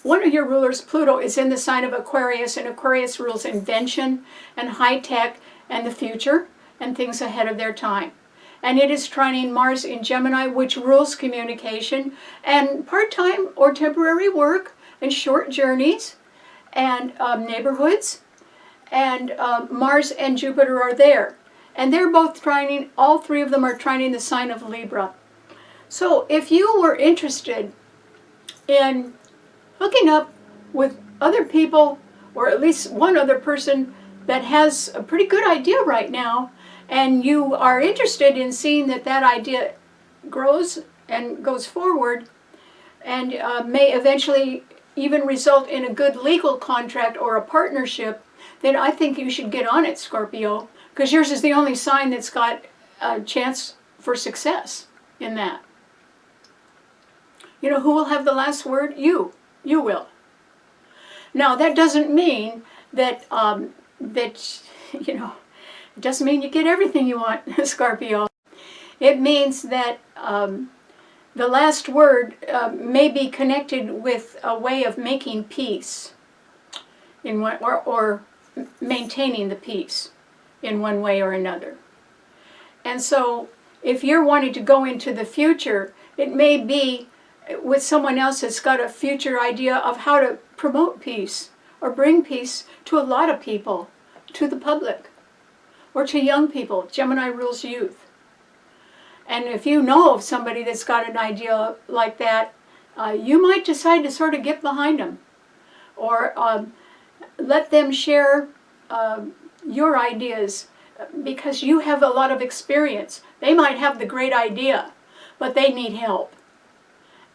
one of your rulers, Pluto, is in the sign of Aquarius, and Aquarius rules invention and high tech and the future and things ahead of their time. And it is trining Mars in Gemini, which rules communication and part-time or temporary work and short journeys and neighborhoods. And Mars and Jupiter are there. And they're both trining, all 3 of them are trining the sign of Libra. So if you were interested in hooking up with other people, or at least one other person that has a pretty good idea right now, and you are interested in seeing that that idea grows and goes forward and may eventually even result in a good legal contract or a partnership, then I think you should get on it, Scorpio, because yours is the only sign that's got a chance for success in that. You know who will have the last word? You. You will. Now, that doesn't mean that, it doesn't mean you get everything you want, Scorpio. It means that the last word may be connected with a way of making peace in one, or maintaining the peace in one way or another. And so if you're wanting to go into the future, it may be with someone else that's got a future idea of how to promote peace or bring peace to a lot of people, to the public, or to young people. Gemini rules youth. And if you know of somebody that's got an idea like that, you might decide to sort of get behind them, or let them share your ideas, because you have a lot of experience. They might have the great idea, but they need help.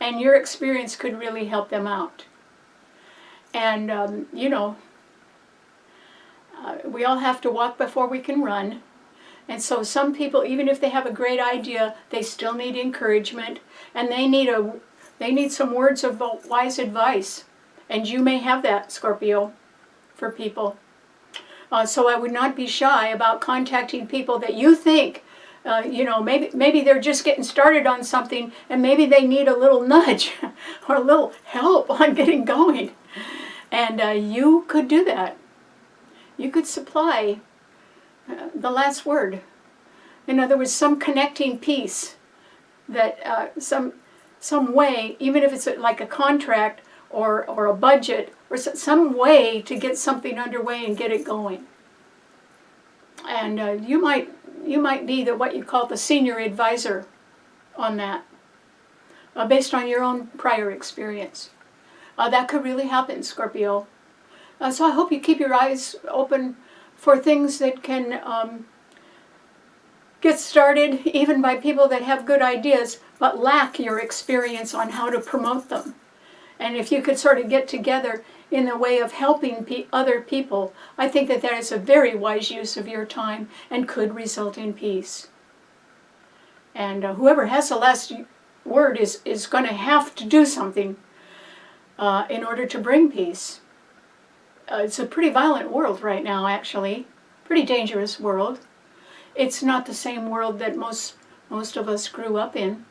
And your experience could really help them out. And, we all have to walk before we can run. And so some people, even if they have a great idea, they still need encouragement. And they need some words of wise advice. And you may have that, Scorpio, for people. So I would not be shy about contacting people that you think, maybe they're just getting started on something, and maybe they need a little nudge or a little help on getting going. And you could do that. You could supply the last word. In other words, some connecting piece that some way, even if it's like a contract or a budget, or some way to get something underway and get it going. And you might be what you call the senior advisor on that, based on your own prior experience. That could really happen, Scorpio. So I hope you keep your eyes open for things that can get started even by people that have good ideas but lack your experience on how to promote them. And if you could sort of get together in the way of helping other people, I think that is a very wise use of your time and could result in peace. And whoever has the last word is going to have to do something in order to bring peace. It's a pretty violent world right now, actually. pretty dangerous world. It's not the same world that most of us grew up in.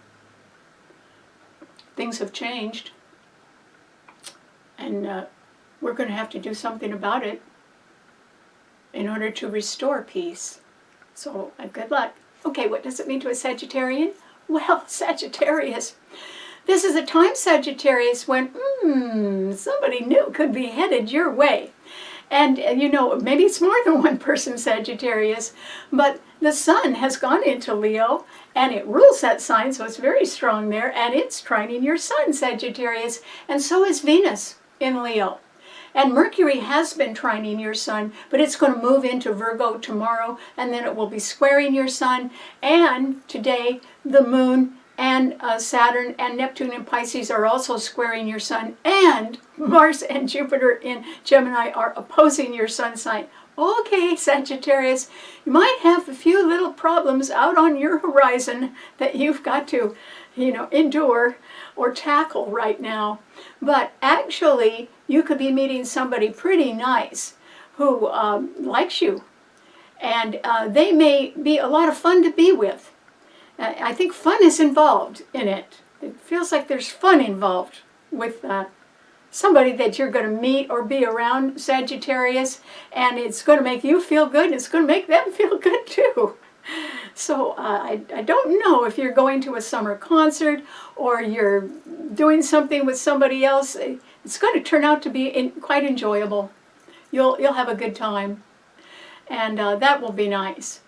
Things have changed, and we're going to have to do something about it in order to restore peace. So, good luck. Okay, what does it mean to a Sagittarian? Well, Sagittarius, this is a time, Sagittarius, when somebody new could be headed your way. And you know, maybe it's more than one person, Sagittarius, but the sun has gone into Leo, and it rules that sign, so it's very strong there, and it's trining your sun, Sagittarius, and so is Venus in Leo. And Mercury has been trining your sun, but it's going to move into Virgo tomorrow, and then it will be squaring your sun. And today, the moon and Saturn and Neptune in Pisces are also squaring your sun, and Mars and Jupiter in Gemini are opposing your sun sign. Okay, Sagittarius, you might have a few little problems out on your horizon that you've got to, endure or tackle right now. But actually, you could be meeting somebody pretty nice who likes you, and they may be a lot of fun to be with. I think fun is involved in it. It feels like there's fun involved with somebody that you're going to meet or be around, Sagittarius, and it's going to make you feel good, and it's going to make them feel good too. So I don't know if you're going to a summer concert or you're doing something with somebody else. It's going to turn out to be quite enjoyable. You'll have a good time, and that will be nice.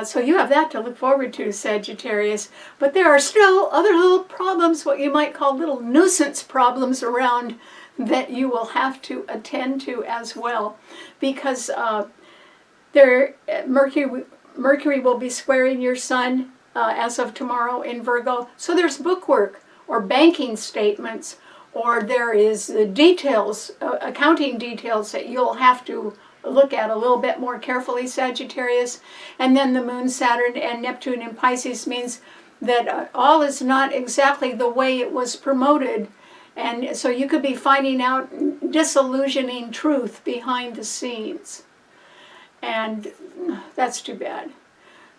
So you have that to look forward to, Sagittarius. But there are still other little problems, what you might call little nuisance problems around, that you will have to attend to as well. Because Mercury will be squaring your sun as of tomorrow in Virgo. So there's bookwork or banking statements, or there is the details, accounting details that you'll have to look at a little bit more carefully, Sagittarius. And then the moon, Saturn, and Neptune in Pisces means that all is not exactly the way it was promoted. And so you could be finding out disillusioning truth behind the scenes. And that's too bad.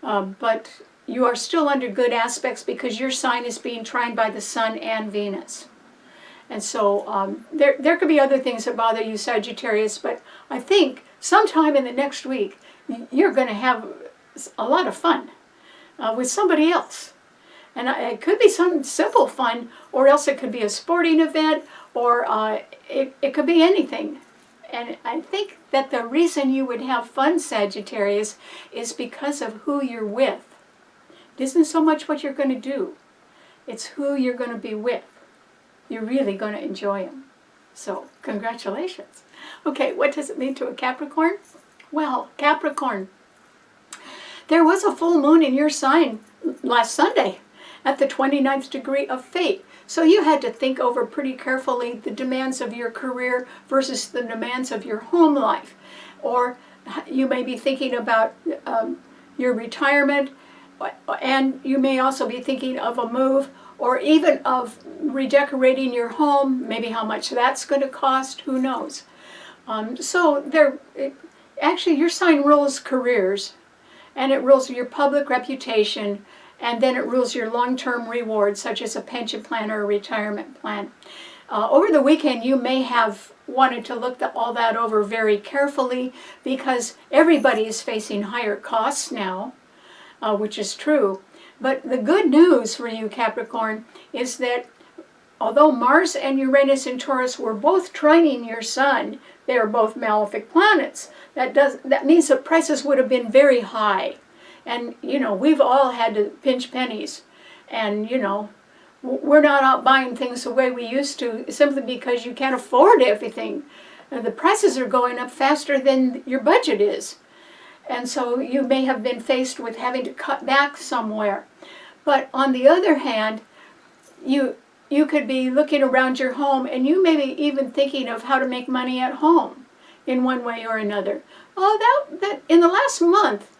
But you are still under good aspects because your sign is being trined by the sun and Venus. And so there could be other things that bother you, Sagittarius, but I think sometime in the next week you're going to have a lot of fun with somebody else. And it could be some simple fun, or else it could be a sporting event, or it could be anything. And I think that the reason you would have fun, Sagittarius, is because of who you're with. It isn't so much what you're going to do. It's who you're going to be with. You're really going to enjoy them. So, congratulations. Okay, what does it mean to a Capricorn? Well, Capricorn, there was a full moon in your sign last Sunday at the 29th degree of fate. So you had to think over pretty carefully the demands of your career versus the demands of your home life. Or you may be thinking about your retirement, and you may also be thinking of a move, or even of redecorating your home, maybe how much that's going to cost, who knows. Actually your sign rules careers, and it rules your public reputation, and then it rules your long-term rewards, such as a pension plan or a retirement plan. Over the weekend, you may have wanted to look all that over very carefully, because everybody is facing higher costs now, which is true. But the good news for you, Capricorn, is that although Mars and Uranus and Taurus were both trining your sun, they are both malefic planets. That means that prices would have been very high. And, we've all had to pinch pennies. And, we're not out buying things the way we used to, simply because you can't afford everything. The prices are going up faster than your budget is. And so you may have been faced with having to cut back somewhere. But on the other hand, you could be looking around your home, and you may be even thinking of how to make money at home in one way or another. That in the last month,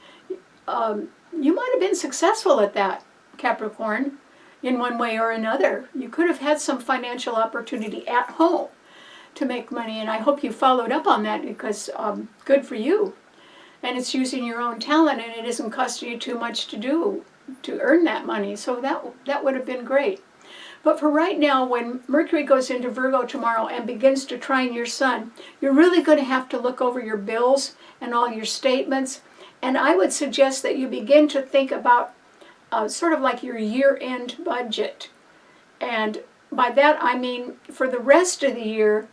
you might have been successful at that, Capricorn, in one way or another. You could have had some financial opportunity at home to make money, and I hope you followed up on that, because good for you. and it's using your own talent, and it isn't costing you too much to earn that money. So that would have been great. But for right now, when Mercury goes into Virgo tomorrow and begins to trine your sun, you're really going to have to look over your bills and all your statements. And I would suggest that you begin to think about sort of like your year-end budget. And by that I mean for the rest of the year,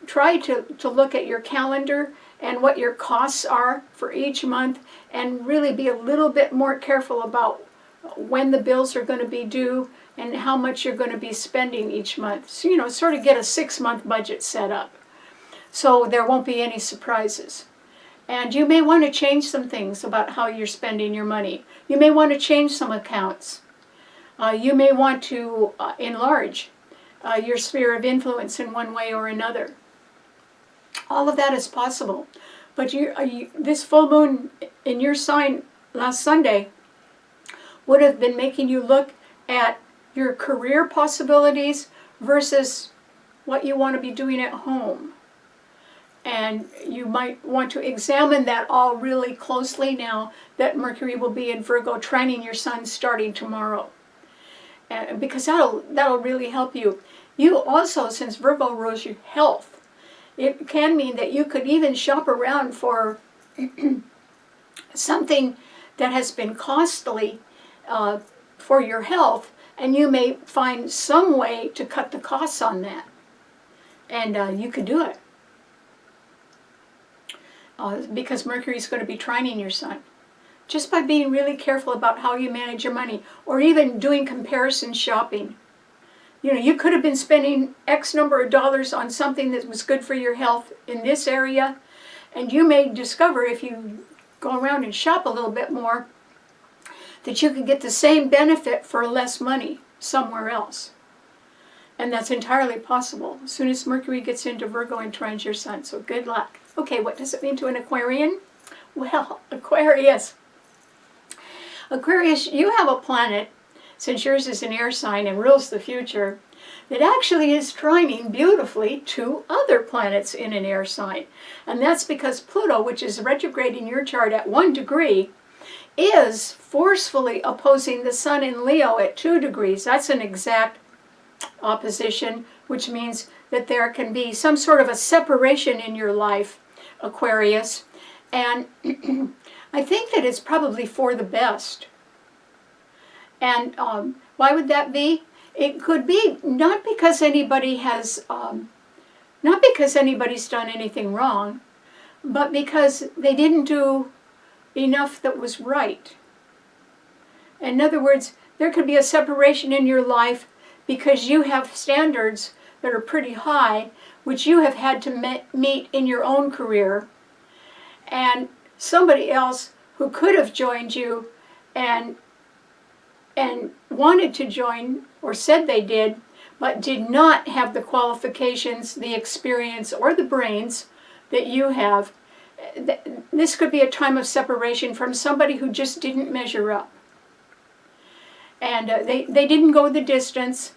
try to look at your calendar and what your costs are for each month, and really be a little bit more careful about when the bills are going to be due and how much you're going to be spending each month. So, sort of get a 6-month budget set up so there won't be any surprises. And you may want to change some things about how you're spending your money. You may want to change some accounts. You may want to enlarge your sphere of influence in one way or another. All of that is possible. But this full moon in your sign last Sunday would have been making you look at your career possibilities versus what you want to be doing at home. And you might want to examine that all really closely now that Mercury will be in Virgo, trining your sun starting tomorrow. Because that'll really help you. You also, since Virgo rules your health, it can mean that you could even shop around for something that has been costly for your health, and you may find some way to cut the costs on that. And you could do it. Because Mercury is going to be trining your sun. Just by being really careful about how you manage your money, or even doing comparison shopping. You could have been spending X number of dollars on something that was good for your health in this area, and you may discover, if you go around and shop a little bit more, that you can get the same benefit for less money somewhere else. And that's entirely possible as soon as Mercury gets into Virgo and trines your sun. So good luck. Okay, what does it mean to an Aquarian? Well, Aquarius, you have a planet, since yours is an air sign and rules the future, that actually is trining beautifully to other planets in an air sign. And that's because Pluto, which is retrograde in your chart at 1 degree, is forcefully opposing the sun in Leo at 2 degrees. That's an exact opposition, which means that there can be some sort of a separation in your life, Aquarius. And I think that it's probably for the best. And why would that be? It could be not because anybody's done anything wrong, but because they didn't do enough that was right. In other words, there could be a separation in your life because you have standards that are pretty high, which you have had to meet in your own career, and somebody else who could have joined you and wanted to join, or said they did, but did not have the qualifications, the experience, or the brains that you have. This could be a time of separation from somebody who just didn't measure up. And they didn't go the distance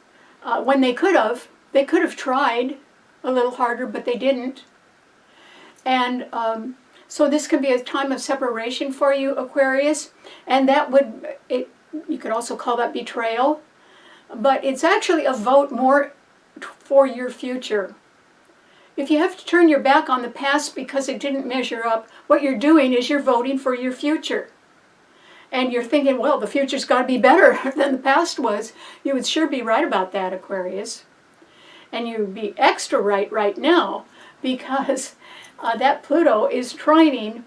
when they could have. They could have tried a little harder, but they didn't. And so this could be a time of separation for you, Aquarius. And that would, you could also call that betrayal. But it's actually a vote more for your future. If you have to turn your back on the past because it didn't measure up, what you're doing is you're voting for your future. And you're thinking, well, the future's got to be better than the past was. You would sure be right about that, Aquarius. And you'd be extra right now, because that Pluto is trining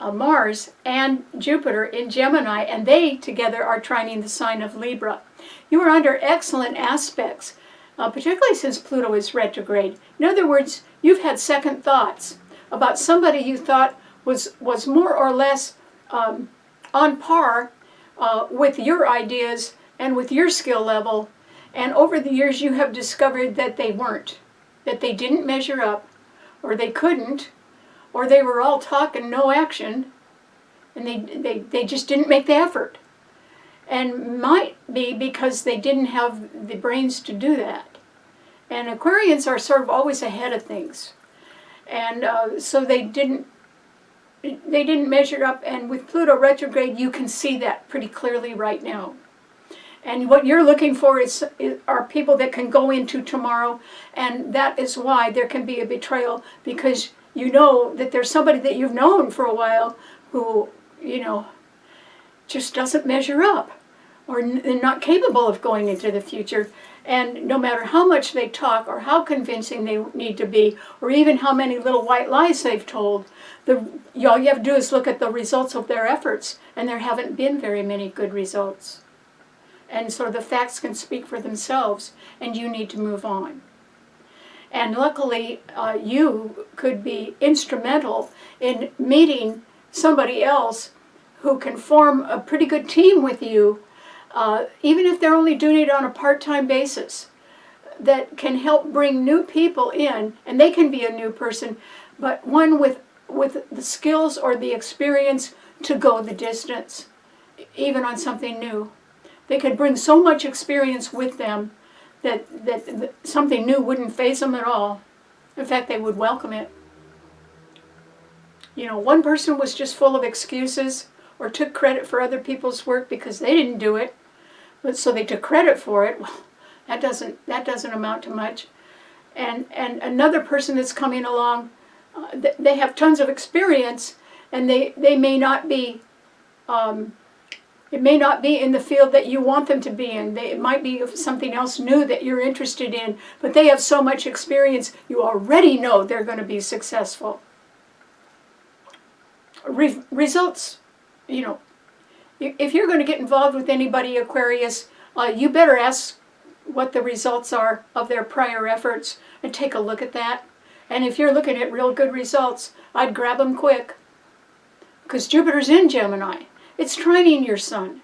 Mars and Jupiter in Gemini, and they together are trining the sign of Libra. You are under excellent aspects, particularly since Pluto is retrograde. In other words, you've had second thoughts about somebody you thought was more or less on par with your ideas and with your skill level, and over the years you have discovered that they weren't, that they didn't measure up, or they couldn't, or they were all talk and no action, and they just didn't make the effort. And might be because they didn't have the brains to do that. And Aquarians are sort of always ahead of things. And so they didn't didn't measure up, and with Pluto retrograde, you can see that pretty clearly right now. And what you're looking for are people that can go into tomorrow, and that is why there can be a betrayal, because you know that there's somebody that you've known for a while who, just doesn't measure up, or not capable of going into the future. And no matter how much they talk, or how convincing they need to be, or even how many little white lies they've told, all you have to do is look at the results of their efforts, and there haven't been very many good results. And so the facts can speak for themselves, and you need to move on. And luckily, you could be instrumental in meeting somebody else who can form a pretty good team with you, even if they're only doing it on a part-time basis, that can help bring new people in, and they can be a new person, but one with the skills or the experience to go the distance, even on something new. They could bring so much experience with them that something new wouldn't faze them at all. In fact, they would welcome it. One person was just full of excuses or took credit for other people's work because they didn't do it, but so they took credit for it. Well, that doesn't amount to much. And another person that's coming along, they have tons of experience, and they may not be. It may not be in the field that you want them to be in. It might be something else new that you're interested in, but they have so much experience, you already know they're going to be successful. Results, if you're going to get involved with anybody, Aquarius, you better ask what the results are of their prior efforts and take a look at that. And if you're looking at real good results, I'd grab them quick, because Jupiter's in Gemini. It's trining your sun,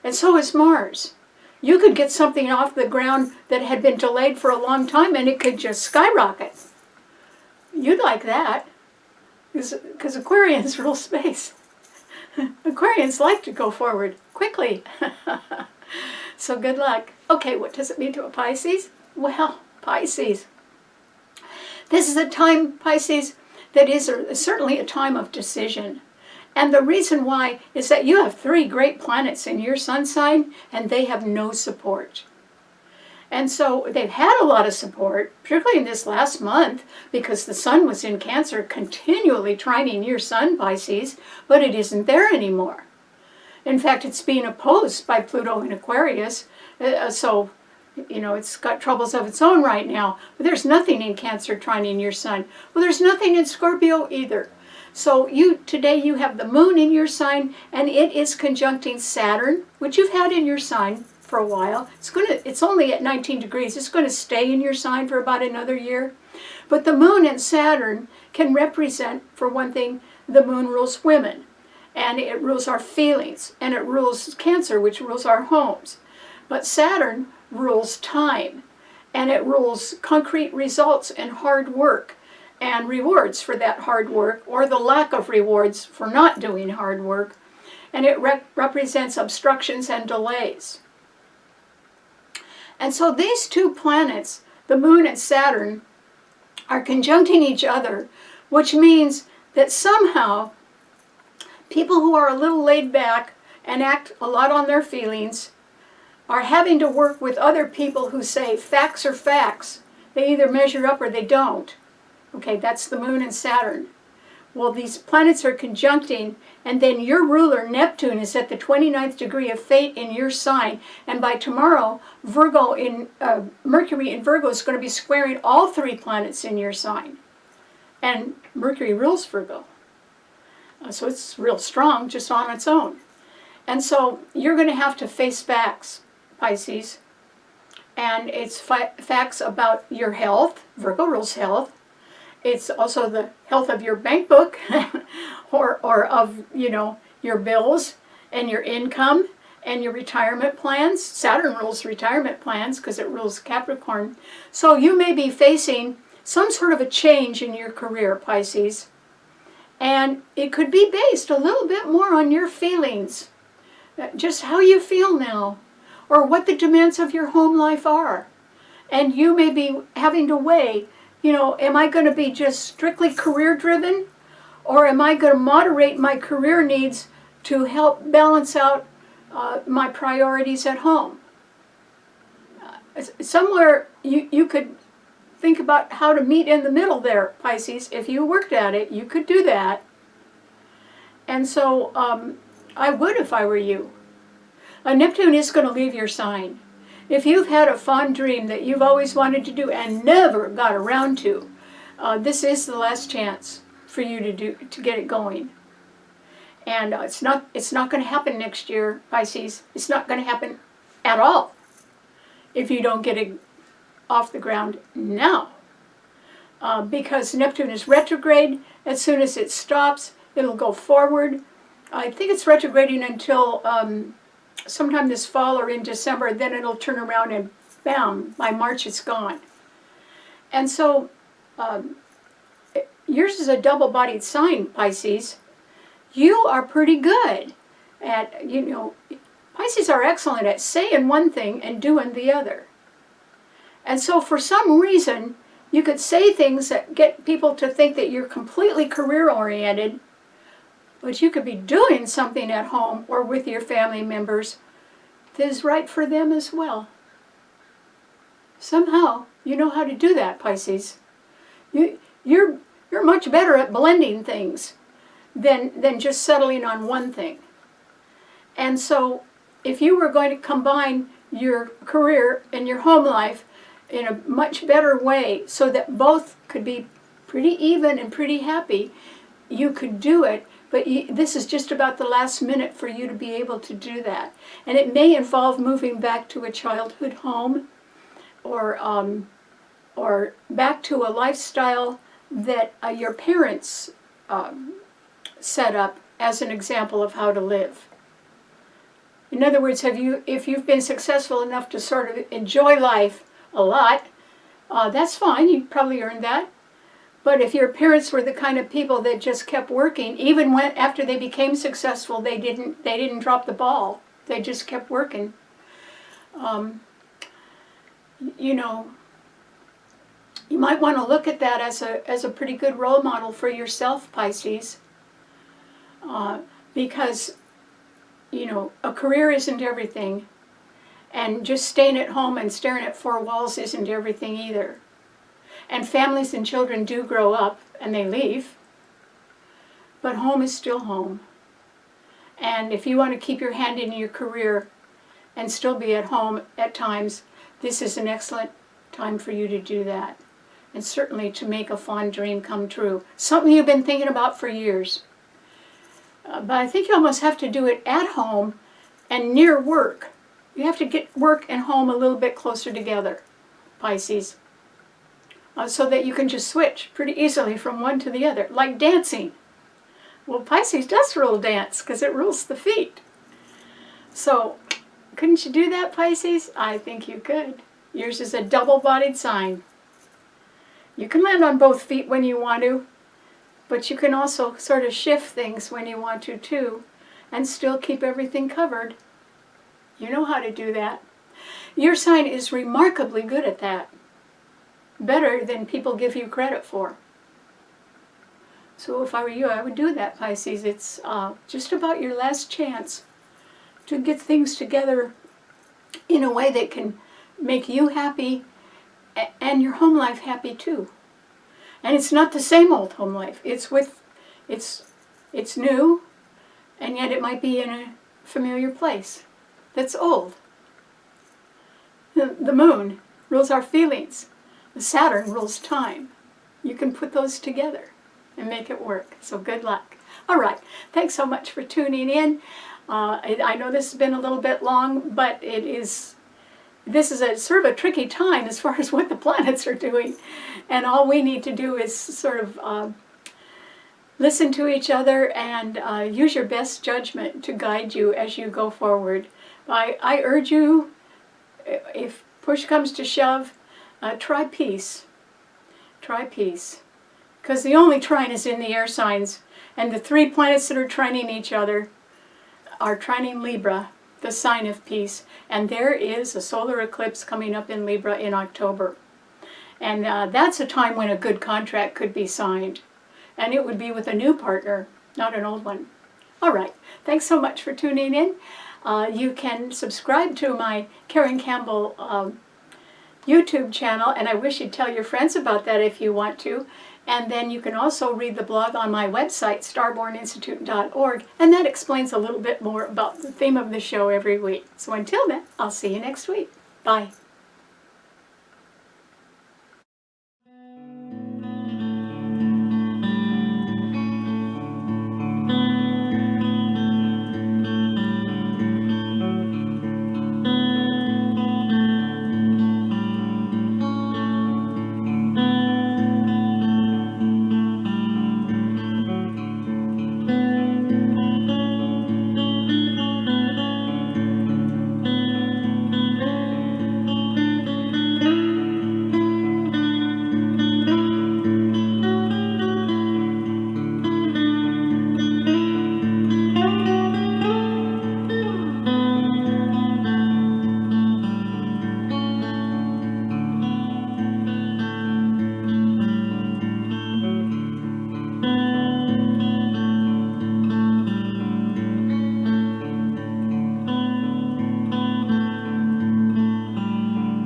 and so is Mars. You could get something off the ground that had been delayed for a long time, and it could just skyrocket. You'd like that, because Aquarians rule space. Aquarians like to go forward quickly. So good luck. Okay, what does it mean to a Pisces? Well, Pisces. This is a time, Pisces, that is certainly a time of decision. And the reason why is that you have 3 great planets in your sun sign, and they have no support. And so they've had a lot of support, particularly in this last month, because the sun was in Cancer, continually trining your sun, Pisces, but it isn't there anymore. In fact, it's being opposed by Pluto in Aquarius, so it's got troubles of its own right now. But there's nothing in Cancer trining your sun. Well, there's nothing in Scorpio either. So today you have the moon in your sign, and it is conjuncting Saturn, which you've had in your sign for a while. It's only at 19 degrees. It's going to stay in your sign for about another year. But the moon and Saturn can represent, for one thing, the moon rules women, and it rules our feelings, and it rules Cancer, which rules our homes. But Saturn rules time, and it rules concrete results and hard work, and rewards for that hard work, or the lack of rewards for not doing hard work. And it represents obstructions and delays. And so these 2 planets, the moon and Saturn, are conjuncting each other, which means that somehow people who are a little laid back and act a lot on their feelings are having to work with other people who say facts are facts. They either measure up or they don't. Okay, that's the moon and Saturn. Well, these planets are conjuncting, and then your ruler, Neptune, is at the 29th degree of fate in your sign. And by tomorrow, Mercury in Virgo is going to be squaring all 3 planets in your sign. And Mercury rules Virgo. So it's real strong just on its own. And so you're going to have to face facts, Pisces. And it's facts about your health. Virgo rules health. It's also the health of your bank book or of, your bills and your income and your retirement plans. Saturn rules retirement plans because it rules Capricorn. So you may be facing some sort of a change in your career, Pisces. And it could be based a little bit more on your feelings, just how you feel now, or what the demands of your home life are. And you may be having to weigh, am I going to be just strictly career driven, Or am I going to moderate my career needs to help balance out my priorities at home? Somewhere you could think about how to meet in the middle there, Pisces. If you worked at it, you could do that. And so I would if I were you. Neptune is going to leave your sign. If you've had a fond dream that you've always wanted to do and never got around to, this is the last chance for you to get it going. And it's not going to happen next year, Pisces. It's not going to happen at all if you don't get it off the ground now. Because Neptune is retrograde. As soon as it stops, it'll go forward. I think it's retrograding until sometime this fall or in December. Then it'll turn around and bam, by March it's gone. And so yours is a double-bodied sign, Pisces. You are pretty good at, Pisces are excellent at saying one thing and doing the other. And so for some reason, you could say things that get people to think that you're completely career-oriented, but you could be doing something at home or with your family members that is right for them as well. Somehow, you know how to do that, Pisces. You're much better at blending things than just settling on one thing. And so, if you were going to combine your career and your home life in a much better way so that both could be pretty even and pretty happy, you could do it. But this is just about the last minute for you to be able to do that. And it may involve moving back to a childhood home or back to a lifestyle that your parents set up as an example of how to live. In other words, if you've been successful enough to sort of enjoy life a lot, that's fine, you probably earned that. But if your parents were the kind of people that just kept working, even after they became successful, they didn't drop the ball. They just kept working. You might want to look at that as a pretty good role model for yourself, Pisces, because a career isn't everything, and just staying at home and staring at four walls isn't everything either. And families and children do grow up and they leave, but home is still home. And if you want to keep your hand in your career and still be at home at times, this is an excellent time for you to do that. And certainly to make a fond dream come true. Something you've been thinking about for years. But I think you almost have to do it at home and near work. You have to get work and home a little bit closer together, Pisces. So that you can just switch pretty easily from one to the other, like dancing. Well, Pisces does rule dance because it rules the feet. So, couldn't you do that, Pisces? I think you could. Yours is a double-bodied sign. You can land on both feet when you want to, but you can also sort of shift things when you want to too, and still keep everything covered. You know how to do that. Your sign is remarkably good at that. Better than people give you credit for. So if I were you, I would do that, Pisces. It's just about your last chance to get things together in a way that can make you happy and your home life happy too. And it's not the same old home life. It's new, and yet it might be in a familiar place that's old. The moon rules our feelings. The Saturn rules time. You can put those together and make it work. So good luck. All right. Thanks so much for tuning in. I know this has been a little bit long, but this is a sort of a tricky time as far as what the planets are doing. And all we need to do is sort of listen to each other and use your best judgment to guide you as you go forward. I urge you, if push comes to shove, try peace. Try peace. Because the only trine is in the air signs. And the three planets that are trining each other are trining Libra, the sign of peace. And there is a solar eclipse coming up in Libra in October. And that's a time when a good contract could be signed. And it would be with a new partner, not an old one. All right. Thanks so much for tuning in. You can subscribe to my Karen Campbell YouTube channel, and I wish you'd tell your friends about that if you want to. And then you can also read the blog on my website, starborninstitute.org, and that explains a little bit more about the theme of the show every week. So until then, I'll see you next week. Bye.